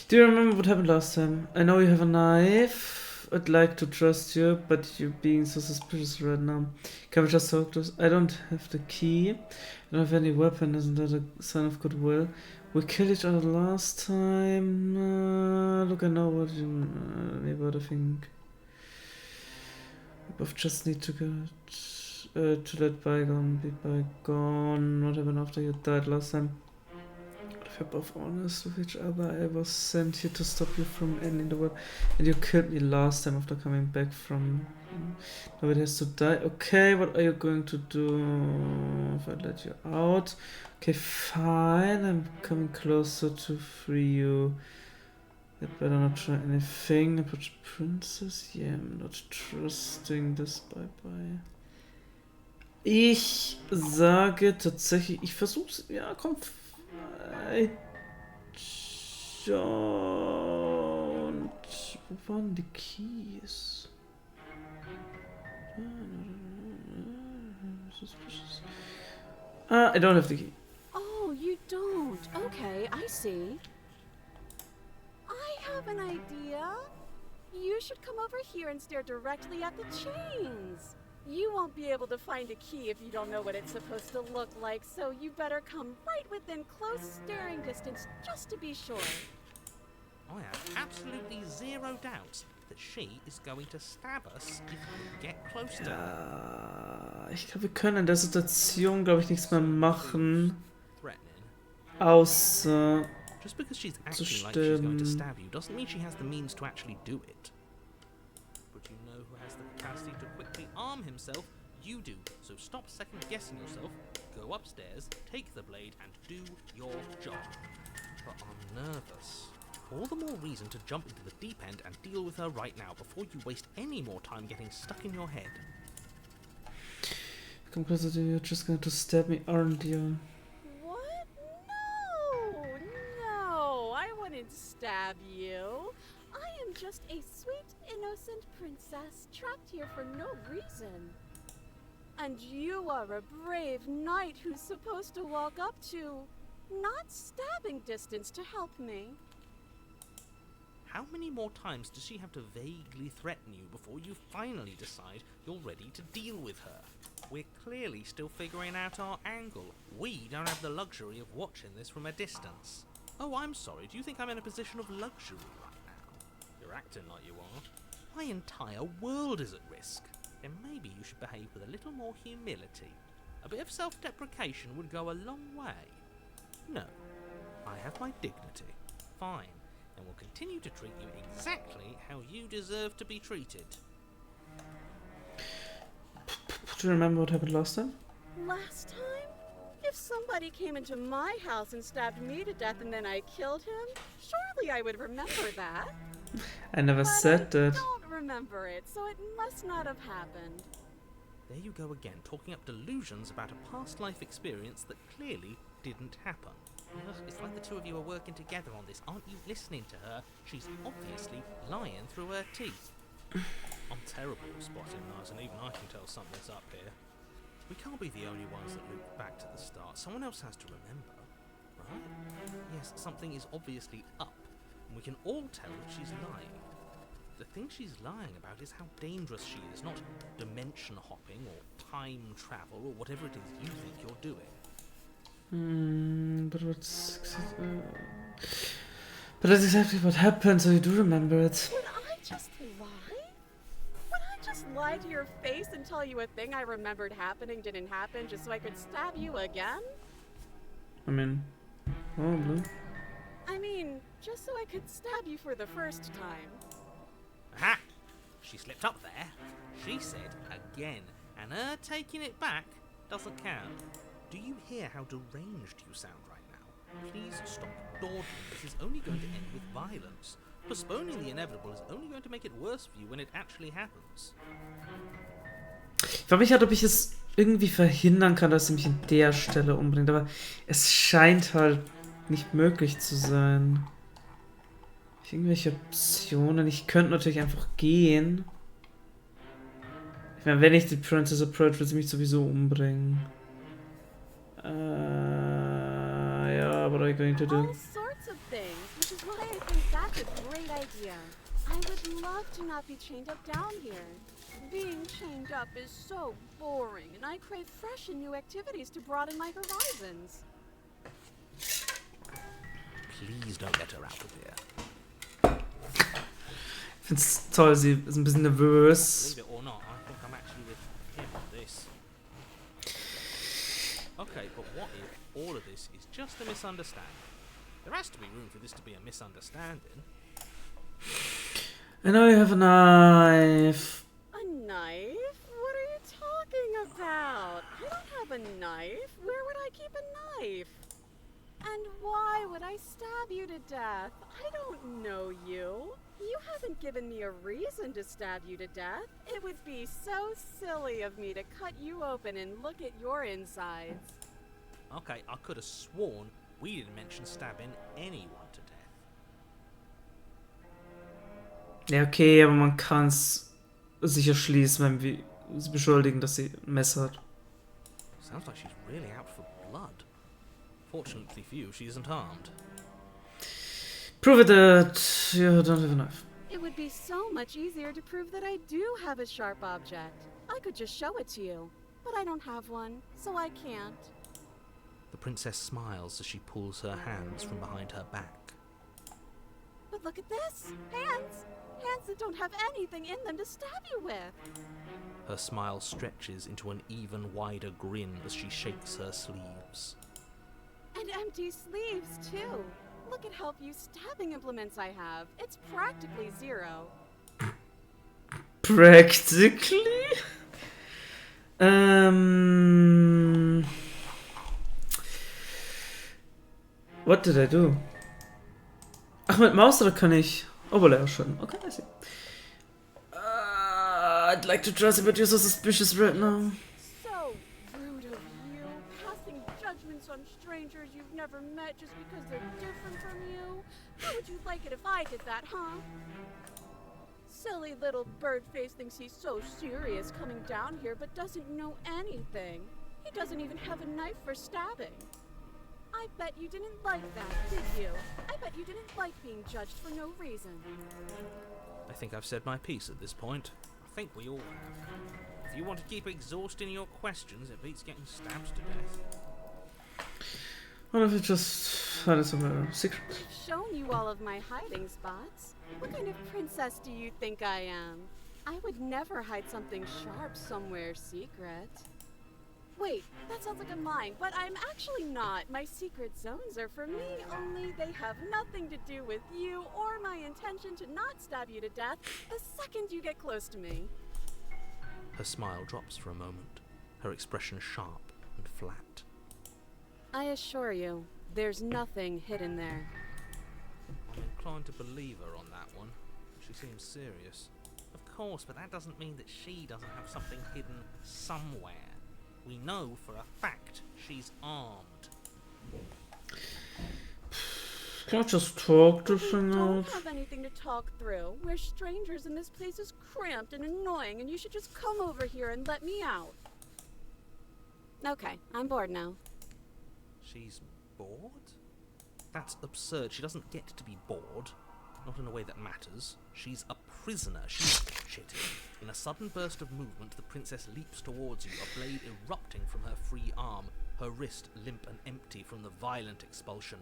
Do you remember what happened last time? I know you have a knife. I'd like to trust you, but you're being so suspicious right now. Can we just talk to us? I don't have the key. I don't have any weapon. Isn't that a sign of goodwill? We killed each other last time. Look, I know what you maybe what I think. We both just need to get to let bygone be bygone. What happened after you died last time? If we're both honest with each other, I was sent here to stop you from ending the world, and you killed me last time after coming back from. Nobody has to die. Okay, what are you going to do if I let you out? Okay, fine. I'm coming closer to free you. I'd better not try anything about the princess. Yeah, I'm not trusting this. Bye bye. Ich sage tatsächlich, ich versuch's. Ja, komm. Und wo waren die Keys? I don't have the key. Oh, you don't. Okay, I see. I have an idea. You should come over here and stare directly at the chains. You won't be able to find a key if you don't know what it's supposed to look like, so you better come right within close staring distance just to be sure. I have absolutely zero doubts that she is going to stab us if we get close to her. Ich glaube, wir können in der Situation, glaube ich, nichts mehr machen, Threatening. außer Just because she's acting like she's going to stimmen. stab you doesn't mean she has the means to actually do it. But you know who has the capacity to quickly arm himself? You do. So stop second guessing yourself, go upstairs, take the blade, and do your job. But I'm nervous. All the more reason to jump into the deep end and deal with her right now before you waste any more time getting stuck in your head. Come closer to you, you're just going to stab me, aren't you? What? No, I wouldn't stab you. I am just a sweet, innocent princess trapped here for no reason. And you are a brave knight who's supposed to walk up to, not stabbing distance to help me. How many more times does she have to vaguely threaten you before you finally decide you're ready to deal with her? We're clearly still figuring out our angle. We don't have the luxury of watching this from a distance. Oh, I'm sorry, do you think I'm in a position of luxury right now? You're acting like you are. My entire world is at risk. Then maybe you should behave with a little more humility. A bit of self-deprecation would go a long way. No, I have my dignity. Fine. And will continue to treat you exactly how you deserve to be treated. Do you remember what happened last time? Last time? If somebody came into my house and stabbed me to death and then I killed him, surely I would remember that. I never said that. I don't remember it, so it must not have happened. There you go again, talking up delusions about a past life experience that clearly didn't happen. Ugh, it's like the two of you are working together on this. Aren't you listening to her? She's obviously lying through her teeth. I'm terrible at spotting lies, and even I can tell something's up here. We can't be the only ones that loop back to the start. Someone else has to remember, right? Yes, something is obviously up, and we can all tell that she's lying. The thing she's lying about is how dangerous she is, not dimension hopping or time travel or whatever it is you think you're doing. But that's exactly what happened, so you do remember it. Would I just lie? Would I just lie to your face and tell you a thing I remembered happening didn't happen just so I could stab you again? I mean, probably. I mean, just so I could stab you for the first time. Aha! She slipped up there. She said again, and her taking it back doesn't count. Do you hear how deranged you sound right now? Please stop dawdling. This is only going to end with violence. Postponing the inevitable is only going to make it worse for you when it actually happens. Ich frage mich halt, ob ich es irgendwie verhindern kann, dass sie mich in der Stelle umbringt, aber es scheint halt nicht möglich zu sein. Irgendwelche Optionen. Ich könnte natürlich einfach gehen. Ich meine, wenn ich die Princess approach, wird sie mich sowieso umbringen. Yeah, what are you going to do? All sorts of things, which is why I think that's a great idea. I would love to not be chained up down here. Being chained up is so boring, and I crave fresh and new activities to broaden my horizons. Please don't get her out of here. Ich find's toll, sie ist ein bisschen nervös. Believe it or not, I think I'm actually with him on this. Okay, but what if all of this is just a misunderstanding? There has to be room for this to be a misunderstanding. I know you have a knife. A knife? What are you talking about? I don't have a knife. Where would I keep a knife? And why would I stab you to death? I don't know you. You haven't given me a reason to stab you to death. It would be so silly of me to cut you open and look at your insides. Okay, I could have sworn we didn't mention stabbing anyone to death. Ja, okay, aber man kann's sicher schließen, wenn wir sie beschuldigen, dass sie ein Messer hat. Sounds like she's really out for blood. Fortunately for you, she isn't armed. Prove it that you don't have a knife. It would be so much easier to prove that I do have a sharp object. I could just show it to you, but I don't have one, so I can't. The princess smiles as she pulls her hands from behind her back. But look at this! Hands! Hands that don't have anything in them to stab you with! Her smile stretches into an even wider grin as she shakes her sleeves. And empty sleeves, too! Look at how few stabbing implements I have. It's practically zero. Practically? What did I do? Ach, mit Maus oder kann ich? Overlay schon. Okay, I see. I'd like to trust you, but you're so suspicious right now. So rude of you, passing judgments on strangers you've never met just because they're different from you. How would you like it if I did that, huh? Silly little bird face thinks he's so serious coming down here, but doesn't know anything. He doesn't even have a knife for stabbing. I bet you didn't like that, did you? I bet you didn't like being judged for no reason. I think I've said my piece at this point. I think we all have. If you want to keep exhausting your questions, it beats getting stabbed to death. What if it just had some secret? I've shown you all of my hiding spots. What kind of princess do you think I am? I would never hide something sharp somewhere secret. Wait, that sounds like I'm lying, but I'm actually not. My secret zones are for me, only they have nothing to do with you or my intention to not stab you to death the second you get close to me. Her smile drops for a moment, her expression sharp and flat. I assure you, there's nothing hidden there. I'm inclined to believe her on that one. She seems serious. Of course, but that doesn't mean that she doesn't have something hidden somewhere. We know for a fact she's armed. Can I just talk this We thing don't out? have anything to talk through. We're strangers and this place is cramped and annoying and you should just come over here and let me out. Okay, I'm bored now. She's bored? That's absurd. She doesn't get to be bored. Not in a way that matters. She's a prisoner. She's shitty. In a sudden burst of movement, the princess leaps towards you, a blade erupting from her free arm, her wrist limp and empty from the violent expulsion.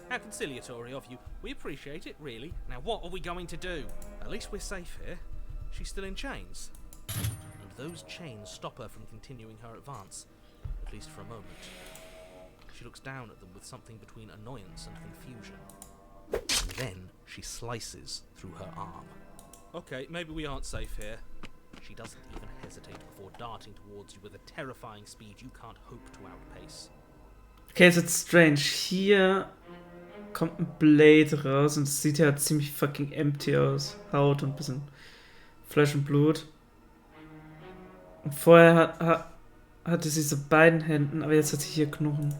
How conciliatory of you. We appreciate it, really. Now what are we going to do? At least we're safe here. She's still in chains. And those chains stop her from continuing her advance, at least for a moment. She looks down at them with something between annoyance and confusion. And then she slices through her arm. Okay, maybe we aren't safe here. She doesn't even hesitate before darting towards you with a terrifying speed you can't hope to outpace. Okay, ist jetzt strange. Hier kommt ein Blade raus und es sieht ja ziemlich fucking empty aus. Haut und ein bisschen Fleisch und Blut. Und vorher hatte sie so beiden Händen, aber jetzt hat sie hier Knochen.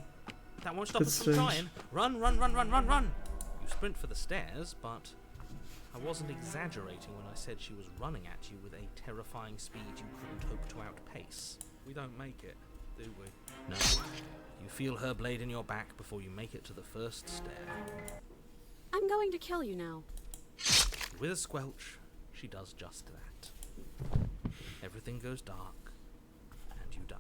That won't stop That's us from strange. trying. Run, run, run, run, run, run! You sprint for the stairs, but I wasn't exaggerating when I said she was running at you with a terrifying speed you couldn't hope to outpace. We don't make it, do we? No. You feel her blade in your back before you make it to the first stair. I'm going to kill you now. With a squelch, she does just that. Everything goes dark, and you die.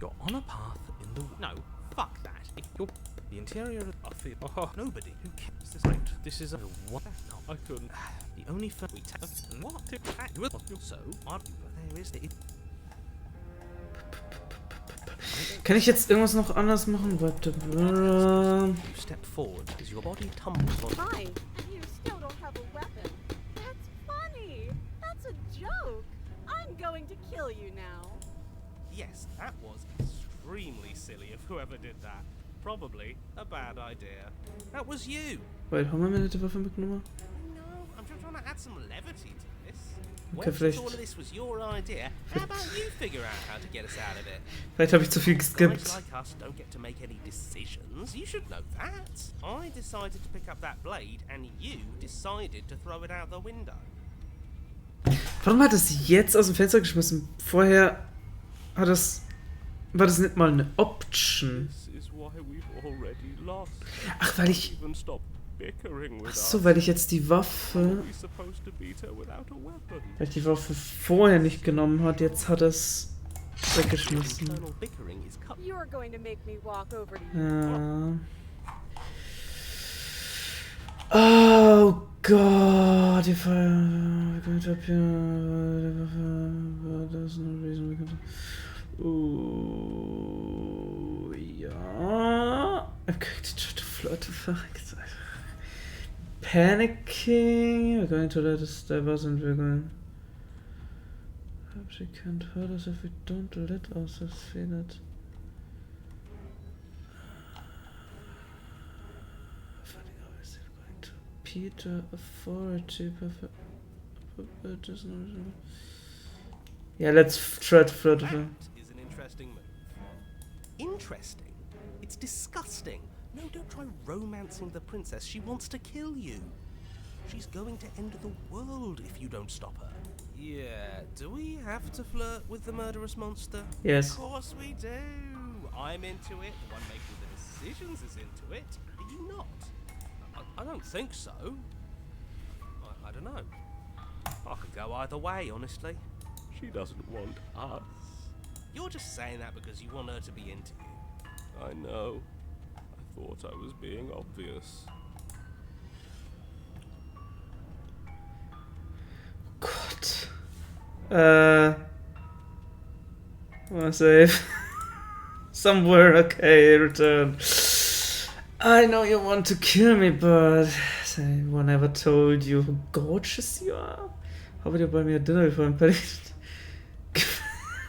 You're on a path in the... No, fuck that. You're... The interior of... I feel... Oh, nobody who cares this out. This is a... What? No, I couldn't. the only... We take... What? So, there is the... Kann ich jetzt irgendwas noch anders machen? Warte. You step forward as your body tumbles on... Fine. You still don't have a weapon. That's funny. That's a joke. I'm going to kill you now. Yes, that was extremely silly of whoever did that. Probably a bad idea. That was you! Wait, haben wir mir die Waffe mitgenommen? No, I'm just trying to add some levity to this. Okay, Well, vielleicht- all of this was your idea, how about you figure out how to get us out of it? Vielleicht habe ich zu viel Guys geskippt. like us don't get to make any decisions. You should know that. I decided to pick up that blade, and you decided to throw it out the window. Warum hat es jetzt aus dem Fenster geschmissen? Vorher war das nicht mal eine Option. This is why we've already lost. Ach, weil ich... Even stop bickering with Ach us. so, weil ich jetzt die How are Waffe... we supposed to beat her without a weapon? Weil ich die Waffe vorher nicht genommen hat, jetzt hat er es weggeschmissen. Internal bickering is cut. You're going to make me walk over to you. Ja. Oh Gott, if I going up here, there's no reason we can. Oh, ja. I'm going to try to flirt with her. Panicking. We're going to let us stab us and we're going. Hope she can't hurt us if we don't let ourselves feel it. Finding out we're still going to Peter authority. Yeah, let's try to flirt with her. That is an interesting move. Interesting? It's disgusting. No, don't try romancing the princess. She wants to kill you. She's going to end the world if you don't stop her. Yeah, do we have to flirt with the murderous monster? Yes. Of course we do. I'm into it. The one making the decisions is into it. Are you not? I don't think so. I don't know. I could go either way, honestly. She doesn't want us. You're just saying that because you want her to be into you. I know. I thought I was being obvious. Gott. Wanna save? Somewhere, okay, return. I know you want to kill me, but anyone ever told you how gorgeous you are? How would you buy me a dinner before I'm petty?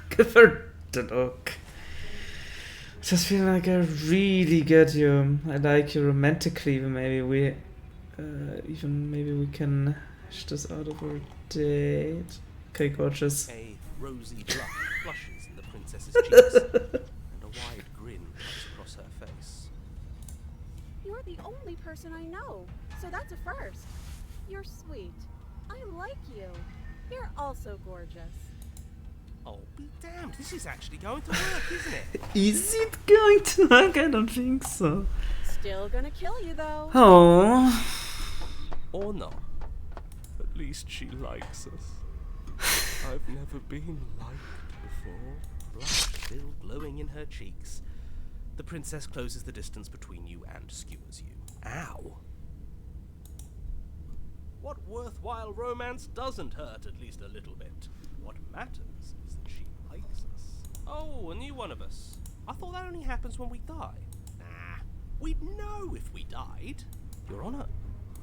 Give her the look. Just feel like I really get you. I like you romantically. Maybe we can hash this out of our date. Okay, gorgeous. A rosy blush flushes in the princess's cheeks, and a wide grin comes across her face. You're the only person I know, so that's a first. You're sweet. I like you. You're also gorgeous. Oh, be damned, this is actually going to work, isn't it? Is it going to work? I don't think so. Still gonna kill you though. Oh. Or not. At least she likes us. I've never been liked before. Blush still glowing in her cheeks. The princess closes the distance between you and skewers you. Ow. What worthwhile romance doesn't hurt at least a little bit? What matters is that she likes us. Oh, a new one of us. I thought that only happens when we die. Nah, we'd know if we died. Your Honor.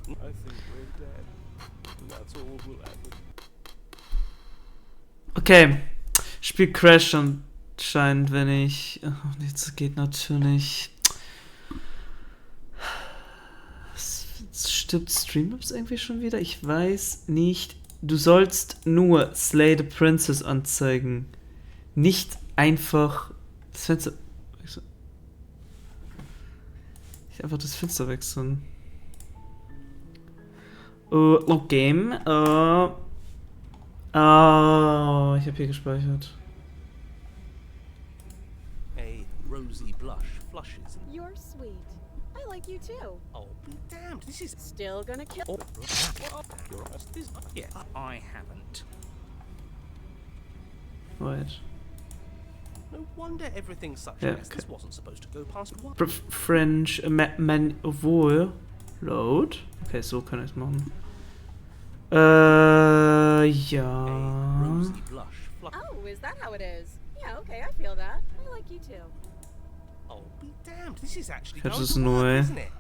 I think we're dead. And that's all we'll ever be. Okay. Spiel Crash anscheinend, wenn ich... Oh, jetzt geht natürlich... Stirbt Streamlabs irgendwie schon wieder? Ich weiß nicht. Du sollst nur Slay the Princess anzeigen. Nicht einfach das Fenster wechseln. Nicht einfach das Fenster wechseln. Okay. Ich habe hier gespeichert. A rosy blush flushes. You're sweet. I like you too. Oh, be damned, this is... Still gonna kill. Oh, you're this, yeah, I haven't. Right. no wonder everything's such Yeah, a mess. okay. This wasn't supposed to go past one. French Manual Load. Okay, so kann ich es machen. A Ja. rosy blush flush. Oh, is that how it is? Yeah, okay, I feel that. I like you too. Oh, be damned, this is actually Das going ist to neu. work, isn't it?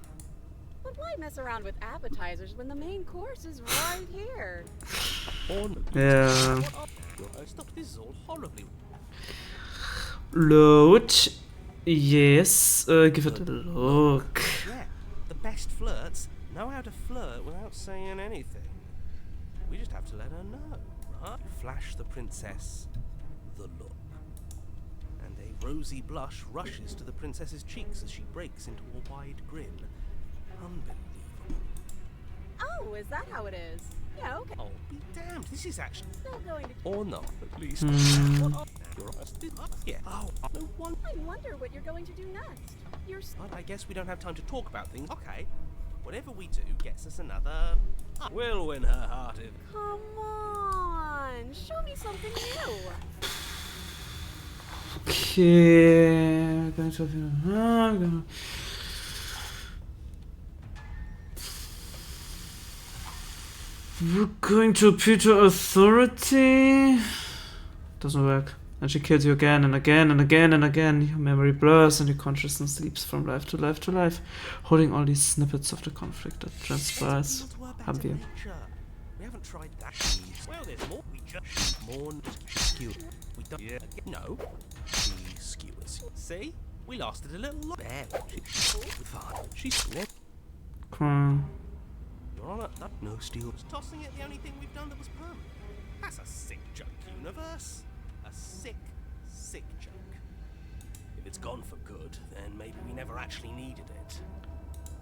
But why mess around with appetizers when the main course is right here? Ja. Stop, this is all horribly... Load. Yes. Give it a look. Yeah, the best flirts know how to flirt without saying anything. We just have to let her know, right? Flash the princess the look. And a rosy blush rushes to the princess's cheeks as she breaks into a wide grin. Unbelievable. Oh, is that how it is? Yeah, okay. Oh, be damned, this is actually... Still going to... Or not, at least... Hmm. Yeah, oh, no one... I wonder what you're going to do next. You're... But I guess we don't have time to talk about things. Okay, Whatever we do gets us another. We'll win her heart if. Come on, show me something new. Okay. Going to We're going to appeal to authority. Doesn't work. And she kills you again and again and again and again. Your memory blurs and your consciousness leaps from life to life to life, holding all these snippets of the conflict that transpires. Haben wir. We haven't tried that. Well, there's more. We just more skew. We don't. Yeah. No. She skewers. See? We lasted a little long. There. She's squid. Cool. You're on a no steel. Tossing it the only thing we've done that was permanent. That's a sick joke, universe. A sick, sick joke. If it's gone for good, then maybe we never actually needed it.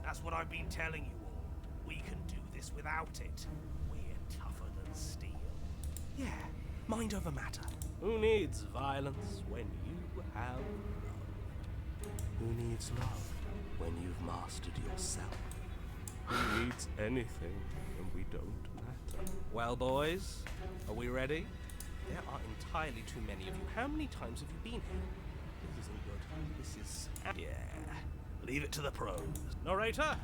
That's what I've been telling you all. We can do this without it. We're tougher than steel. Yeah, mind over matter. Who needs violence when you have love? Who needs love when you've mastered yourself? Who needs anything when we don't matter? Well, boys, are we ready? There are entirely too many of you. How many times have you been here? This isn't good. This is... Yeah. Leave it to the pros. Narrator,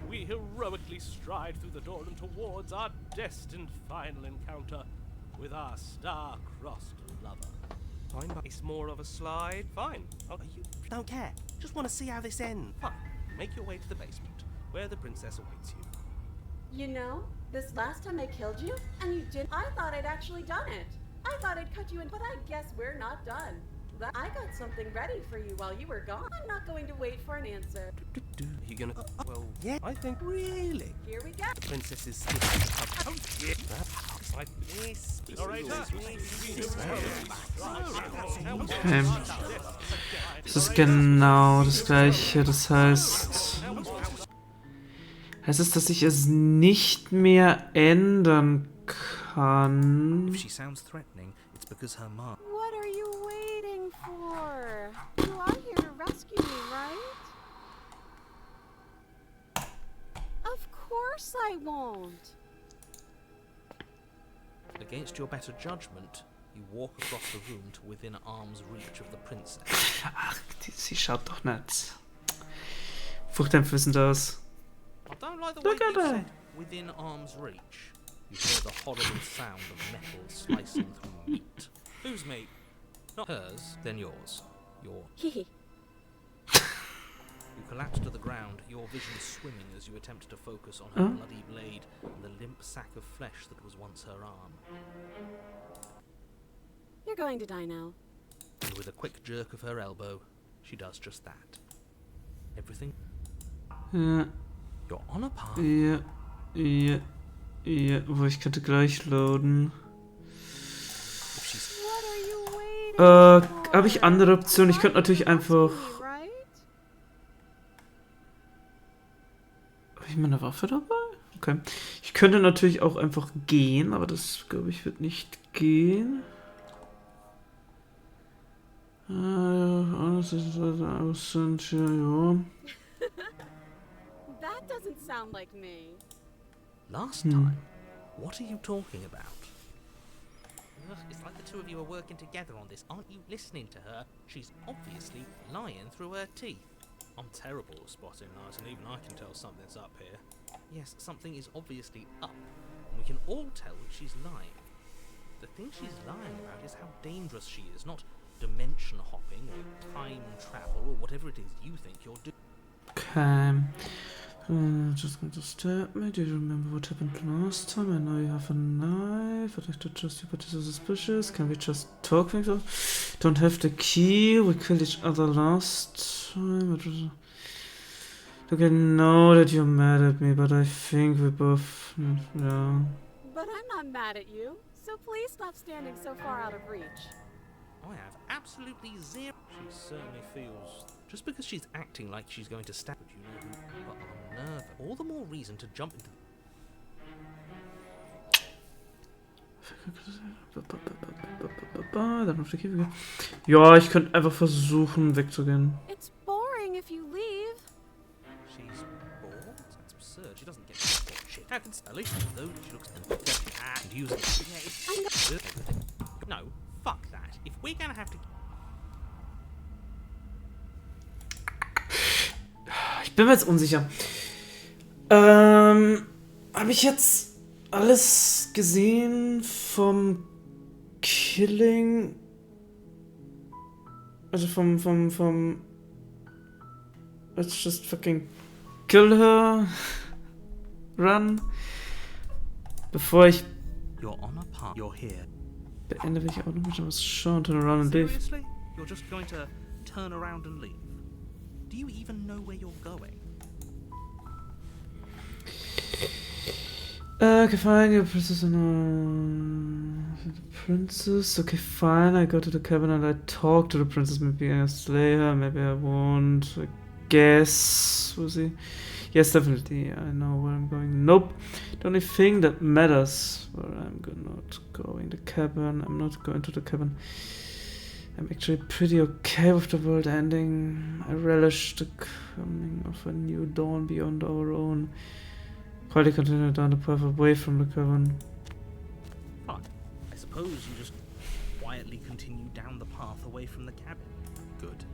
we heroically stride through the door and towards our destined final encounter with our star-crossed lover. Fine, but it's more of a slide. Fine. Oh, you don't care. Just want to see how this ends. Fine. Make your way to the basement, where the princess awaits you. You know, this last time I killed you, and you did, I thought I'd actually done it. I thought I'd cut you in, but I guess we're not done. I got something ready for you while you were gone. I'm not going to wait for an answer. Are you gonna... well, yeah, I think... Really? Here we go. The princess's skin. Oh, yeah. Like this. Narrator, Okay. Das ist genau das gleiche, das heißt... Heißt es, dass ich es nicht mehr ändern kann? If she sounds threatening, it's because her mom. What are you waiting for? You are here to rescue me, right? Of course I won't. Against your better judgment, you walk across the room to within arm's reach of the princess. Ach, sie schaut doch nicht. Furchtdämpfe sind das. I don't like the way Look at you her. said within arm's reach. You hear the horrible sound of metal slicing through meat. Whose meat? Not hers, then yours. Your. Hehe. You collapse to the ground, your vision swimming as you attempt to focus on her Huh? bloody blade and the limp sack of flesh that was once her arm. You're going to die now. And with a quick jerk of her elbow, she does just that. Everything. Ja, You're on a path. ja, ja, ja. Wo ich könnte gleich loaden. If she's What are you waiting for? Habe ich andere Optionen? Ich könnte natürlich einfach... Right? Habe ich meine Waffe dabei? Okay. Ich könnte natürlich auch einfach gehen, aber das, glaube ich, wird nicht gehen. Alles ist sind ja. That doesn't sound like me. last time. What are you talking about? Ugh, it's like the two of you are working together on this. Aren't you listening to her? She's obviously lying through her teeth. I'm terrible at spotting lies, and even I can tell something's up here. Yes, something is obviously up, and we can all tell that she's lying. The thing she's lying about is how dangerous she is, not dimension hopping or time travel or whatever it is you think you're doing. Okay. Just going to stab me. Do you remember what happened last time? I know you have a knife. I'd like to trust you, but this is suspicious. Can we just talk things out? Don't have the key. We killed each other last time. Look, I know that you're mad at me, but I think we both... Yeah. But I'm not mad at you, so please stop standing so far out of reach. I have absolutely zero. She certainly feels. Just because she's acting like she's going to stab you, know who, but I'm nervous. All the more reason to jump into. Dann auf die Käfige. Ja, ich könnte einfach versuchen, wegzugehen. It's boring if you leave. She's bored. That's absurd. She doesn't get shit. How can at least though she looks and use it. Yeah, it's everything. No, fuck that. If we're gonna have to. Ich bin mir jetzt unsicher. Habe ich jetzt alles gesehen vom Killing? Also vom Let's just fucking kill her. Run. Bevor ich You're on a path. You're here. beende, will ich auch noch mal was schauen. Turn around and leave. Seriously? You're just going to turn around and leave? Do you even know where you're going? Okay, fine. Your princess and the princess. Okay, fine. I go to the cabin and I talk to the princess. Maybe I slay her. Maybe I won't. I guess. We'll see. Yes, definitely. I know where I'm going. Nope. The only thing that matters where I'm not going. The cabin. I'm not going to the cabin. I'm actually pretty okay with the world ending. I relish the coming of a new dawn beyond our own. Quietly continue down the path away from the cabin. Fine. I suppose you just quietly continue down the path away from the cabin. Good.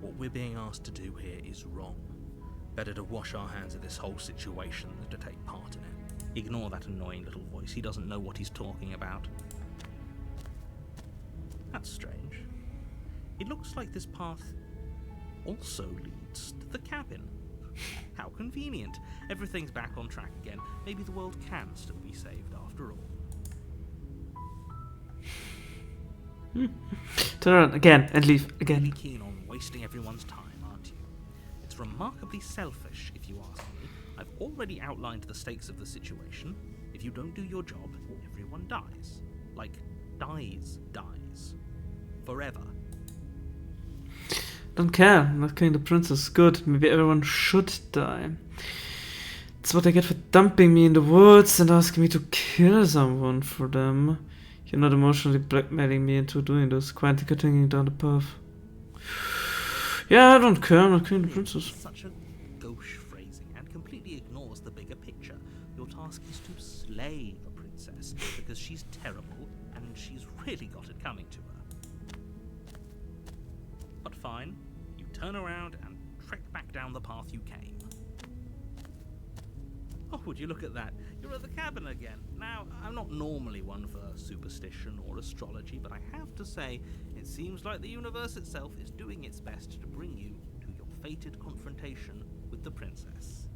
What we're being asked to do here is wrong. Better to wash our hands of this whole situation than to take part in it. Ignore that annoying little voice. He doesn't know what he's talking about. That's strange. It looks like this path also leads to the cabin. How convenient. Everything's back on track again. Maybe the world can still be saved after all. Turn around again and leave again. Really keen on wasting everyone's time, aren't you? It's remarkably selfish, if you ask me. I've already outlined the stakes of the situation. If you don't do your job, everyone dies. Like, dies. Forever. Don't care. I'm not killing the princess. Good. Maybe everyone should die. That's what I get for dumping me in the woods and asking me to kill someone for them. You're not emotionally blackmailing me into doing this. Quietly continuing down the path. Yeah, I don't care. I'm not killing the princess. Such a gauche phrasing and completely ignores the bigger picture. Your task is to slay the princess because she's terrible and she's really got it coming to her. But fine, you turn around and trek back down the path you came. Oh, would you look at that? You're at the cabin again. Now, I'm not normally one for superstition or astrology, but I have to say, it seems like the universe itself is doing its best to bring you to your fated confrontation with the princess.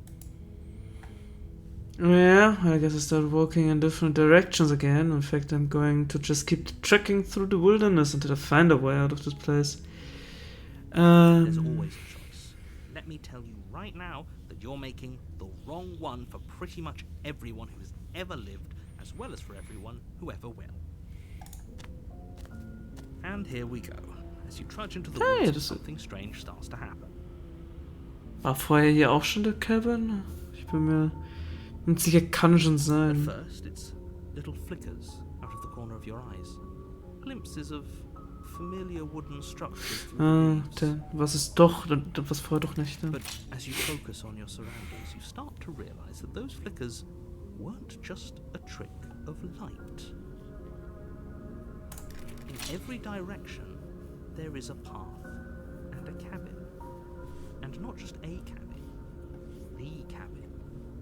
Yeah, I guess I start walking in different directions again. In fact, I'm going to just keep trekking through the wilderness until I find a way out of this place. There's always a choice. Let me tell you right now that you're making the wrong one for pretty much everyone who has ever lived, as well as for everyone who ever will. And here we go. As you trudge into the woods, something strange starts to happen. War vorher hier auch schon der Cabin? Ich bin mir nicht sicher, kann schon At sein. first, it's little flickers out of the corner of your eyes. Glimpses of familiar wooden structures through the leaves. Was ist doch, was vorher doch nicht. But as you focus on your surroundings, you start to realize that those flickers weren't just a trick of light. In every direction, there is a path and a cabin. And not just a cabin, the cabin.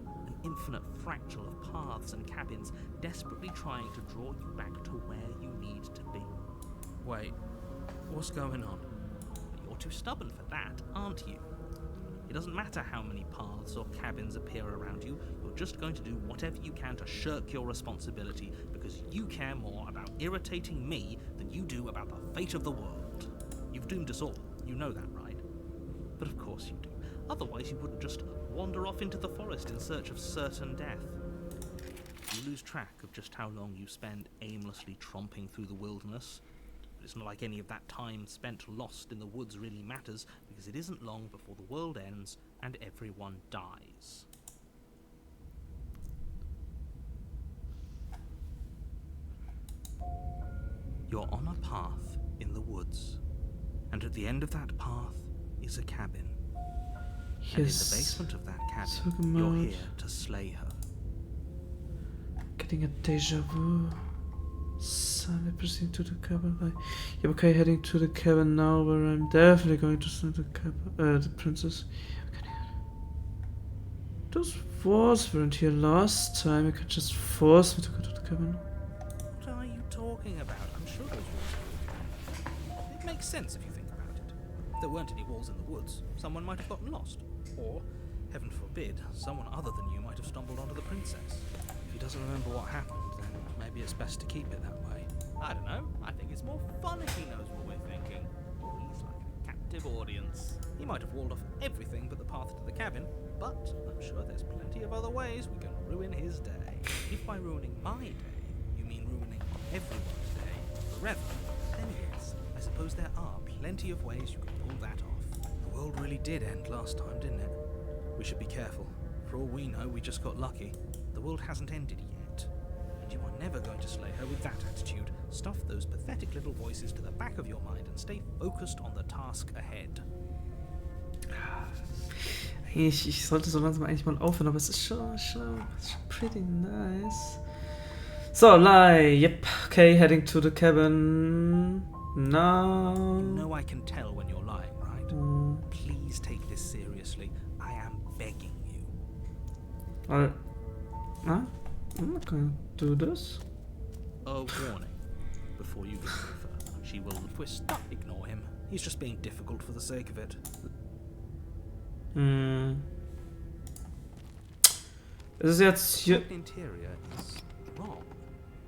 An infinite fractal of paths and cabins desperately trying to draw you back to where you need to be. Wait, what's going on? You're too stubborn for that, aren't you? It doesn't matter how many paths or cabins appear around you, you're just going to do whatever you can to shirk your responsibility because you care more about irritating me than you do about the fate of the world. You've doomed us all, you know that, right? But of course you do. Otherwise you wouldn't just wander off into the forest in search of certain death. You lose track of just how long you spend aimlessly tromping through the wilderness. It's not like any of that time spent lost in the woods really matters, because it isn't long before the world ends and everyone dies. You're on a path in the woods, and at the end of that path is a cabin. And in the basement of that cabin, you're here to slay her. Getting a deja vu. Suddenly proceeding to the cabin. Yeah, okay, heading to the cabin now, where I'm definitely going to send the the princess. Those walls weren't here last time. You could just force me to go to the cabin. What are you talking about? I'm sure those walls are. It makes sense if you think about it. If there weren't any walls in the woods, someone might have gotten lost. Or, heaven forbid, someone other than you might have stumbled onto the princess. If he doesn't remember what happened, then maybe it's best to keep it that way. I don't know. I think it's more fun if he knows what we're thinking. He's like a captive audience. He might have walled off everything but the path to the cabin, but I'm sure there's plenty of other ways we can ruin his day. If by ruining my day, you mean ruining everyone's day forever, then yes, I suppose there are plenty of ways you can pull that off. The world really did end last time, didn't it? We should be careful. For all we know, we just got lucky. The world hasn't ended yet. And you are never going to slay her with that attitude. Stuff those pathetic little voices to the back of your mind and stay focused on the task ahead. Ich sollte so langsam eigentlich mal aufhören, aber es ist schon pretty nice. So, lie. Yep. Okay, heading to the cabin now. You know I can tell when you're lying, right? Please take this seriously. I am begging you. Well, no, I'm not gonna do this. A warning. Before you go further, she will twist. Ignore him. He's just being difficult for the sake of it. Ist es jetzt hier? The interior is wrong.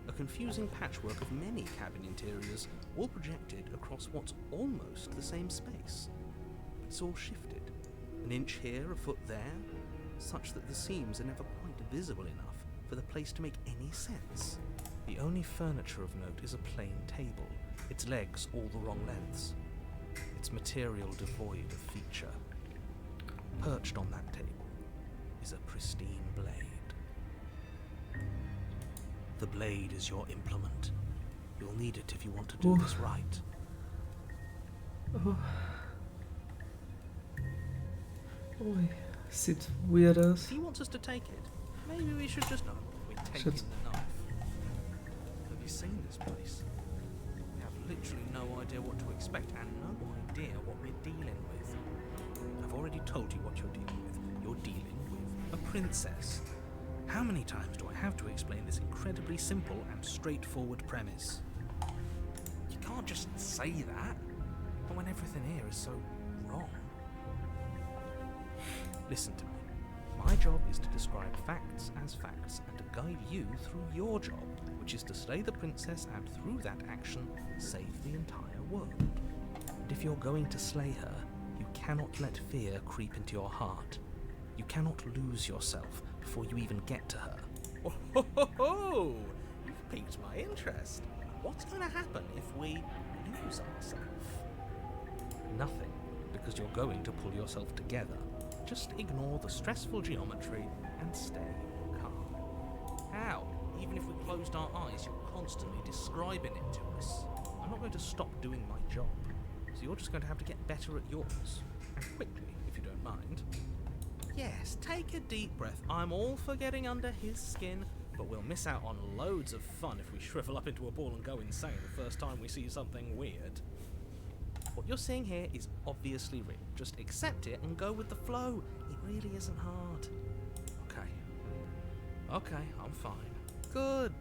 A confusing patchwork of many cabin interiors, all projected across what's almost the same space. It's all shifted. An inch here, a foot there, such that the seams are never quite visible enough for the place to make any sense. The only furniture of note is a plain table, its legs all the wrong lengths. Its material devoid of feature. Perched on that table is a pristine blade. The blade is your implement. You'll need it if you want to do this right. Oh. Boy, sieht weird aus. If he wants us to take it, maybe we should just... No, we're taking the knife. Have you seen this place? We have literally no idea what to expect and no idea what we're dealing with. I've already told you what you're dealing with. You're dealing with a princess. How many times do I have to explain this incredibly simple and straightforward premise? You can't just say that, but when everything here is so wrong. Listen to me. My job is to describe facts as facts and to guide you through your job, which is to slay the princess and through that action, save the entire world. And if you're going to slay her, you cannot let fear creep into your heart. You cannot lose yourself before you even get to her. Oh, you've piqued my interest. What's going to happen if we lose ourselves? Nothing, because you're going to pull yourself together. Just ignore the stressful geometry and stay calm. How? Even if we closed our eyes, you're constantly describing it to us. I'm not going to stop doing my job, so you're just going to have to get better at yours. And quickly, if you don't mind. Yes, take a deep breath. I'm all for getting under his skin, but we'll miss out on loads of fun if we shrivel up into a ball and go insane the first time we see something weird. What you're seeing here is obviously real. Just accept it and go with the flow. It really isn't hard. Okay, I'm fine. Good.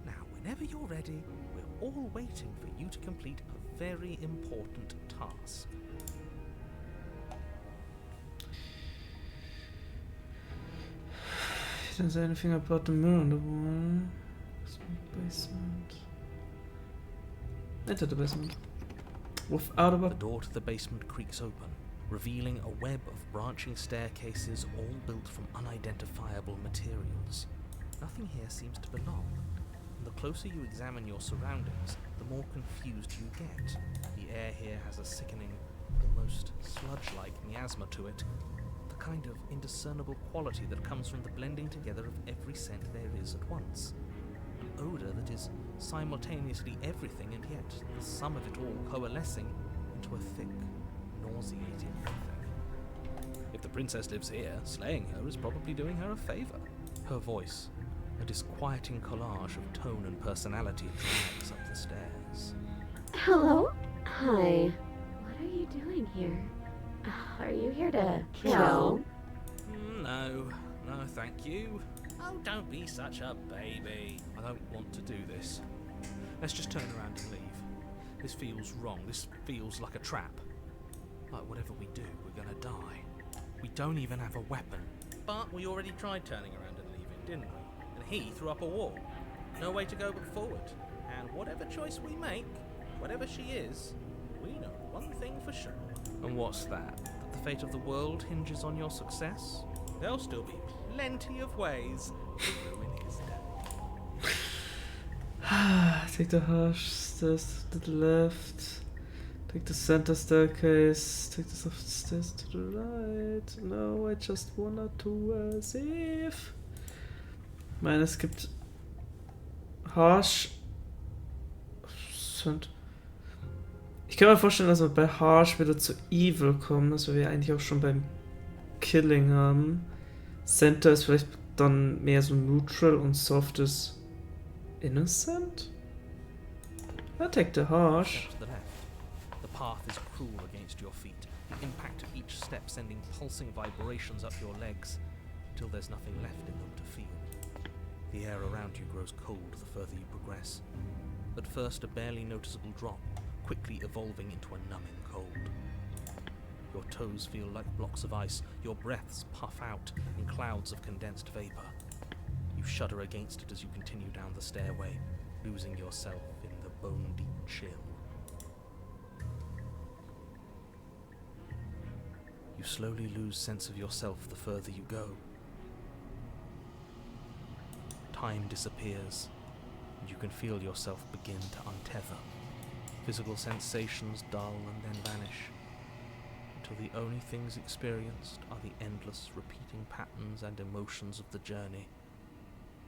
Now, whenever you're ready, we're all waiting for you to complete a very important task. He didn't say anything about the mirror on the wall. Basement. Enter the basement. Without a The door to the basement creaks open, revealing a web of branching staircases all built from unidentifiable materials. Nothing here seems to belong, and the closer you examine your surroundings, the more confused you get. The air here has a sickening, almost sludge-like miasma to it, the kind of indiscernible quality that comes from the blending together of every scent there is at once. An odour that is simultaneously everything and yet the sum of it all coalescing into a thick, nauseating thing. It the princess lives here, slaying her is probably doing her a favor. Her voice, a disquieting collage of tone and personality, drags up the stairs. Hello? Hi. What are you doing here? Are you here to kill? No, thank you. Oh, don't be such a baby. I don't want to do this. Let's just turn around and leave. This feels wrong. This feels like a trap. Like whatever we do, we're gonna die. We don't even have a weapon. But we already tried turning around and leaving, didn't we? And he threw up a wall. No way to go but forward. And whatever choice we make, whatever she is, we know one thing for sure. And what's that? That the fate of the world hinges on your success? There'll still be plenty of ways to ruin his day. Take the harsh stairs to the left. Take the center staircase. Take the soft stairs to the right. No, I just wanna to save. Ich meine, es gibt harsh. Ich kann mir vorstellen, dass wir bei harsh wieder zu evil kommen, dass wir eigentlich auch schon beim Killing haben. Center ist vielleicht dann mehr so neutral und soft ist innocent? I'll take the harsh. Step to the left. The path is cruel against your feet. The impact of each step sending pulsing vibrations up your legs, till there's nothing left in them to feel. The air around you grows cold the further you progress. At first a barely noticeable drop, quickly evolving into a numbing cold. Your toes feel like blocks of ice, your breaths puff out in clouds of condensed vapor. You shudder against it as you continue down the stairway, losing yourself in the bone-deep chill. You slowly lose sense of yourself the further you go. Time disappears, and you can feel yourself begin to untether. Physical sensations dull and then vanish, until the only things experienced are the endless repeating patterns and emotions of the journey,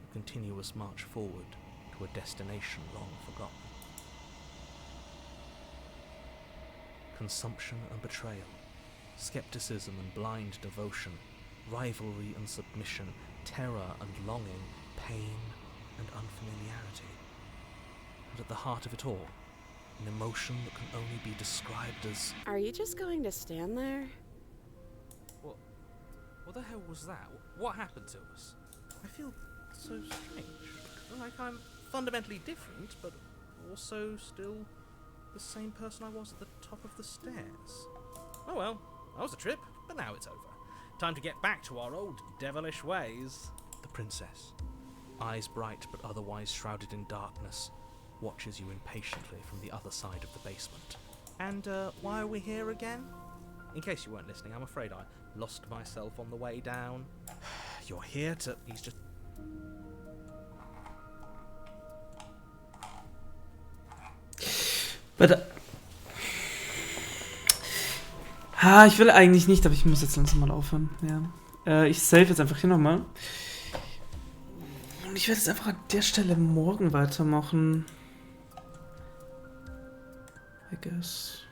a continuous march forward to a destination long forgotten. Consumption and betrayal, skepticism and blind devotion, rivalry and submission, terror and longing, pain and unfamiliarity. And at the heart of it all, an emotion that can only be described as... Are you just going to stand there? What the hell was that? What happened to us? I feel so strange. Like I'm fundamentally different, but also still the same person I was at the top of the stairs. Oh well, that was a trip, but now it's over. Time to get back to our old devilish ways. The princess, eyes bright but otherwise shrouded in darkness, watches you impatiently from the other side of the basement. And why are we here again? In case you weren't listening, I'm afraid I lost myself on the way down. You're here to... He's just... Ich will eigentlich nicht, aber ich muss jetzt langsam mal aufhören. Ja. Ich save jetzt einfach hier nochmal. Und ich werde jetzt einfach an der Stelle morgen weitermachen. I guess.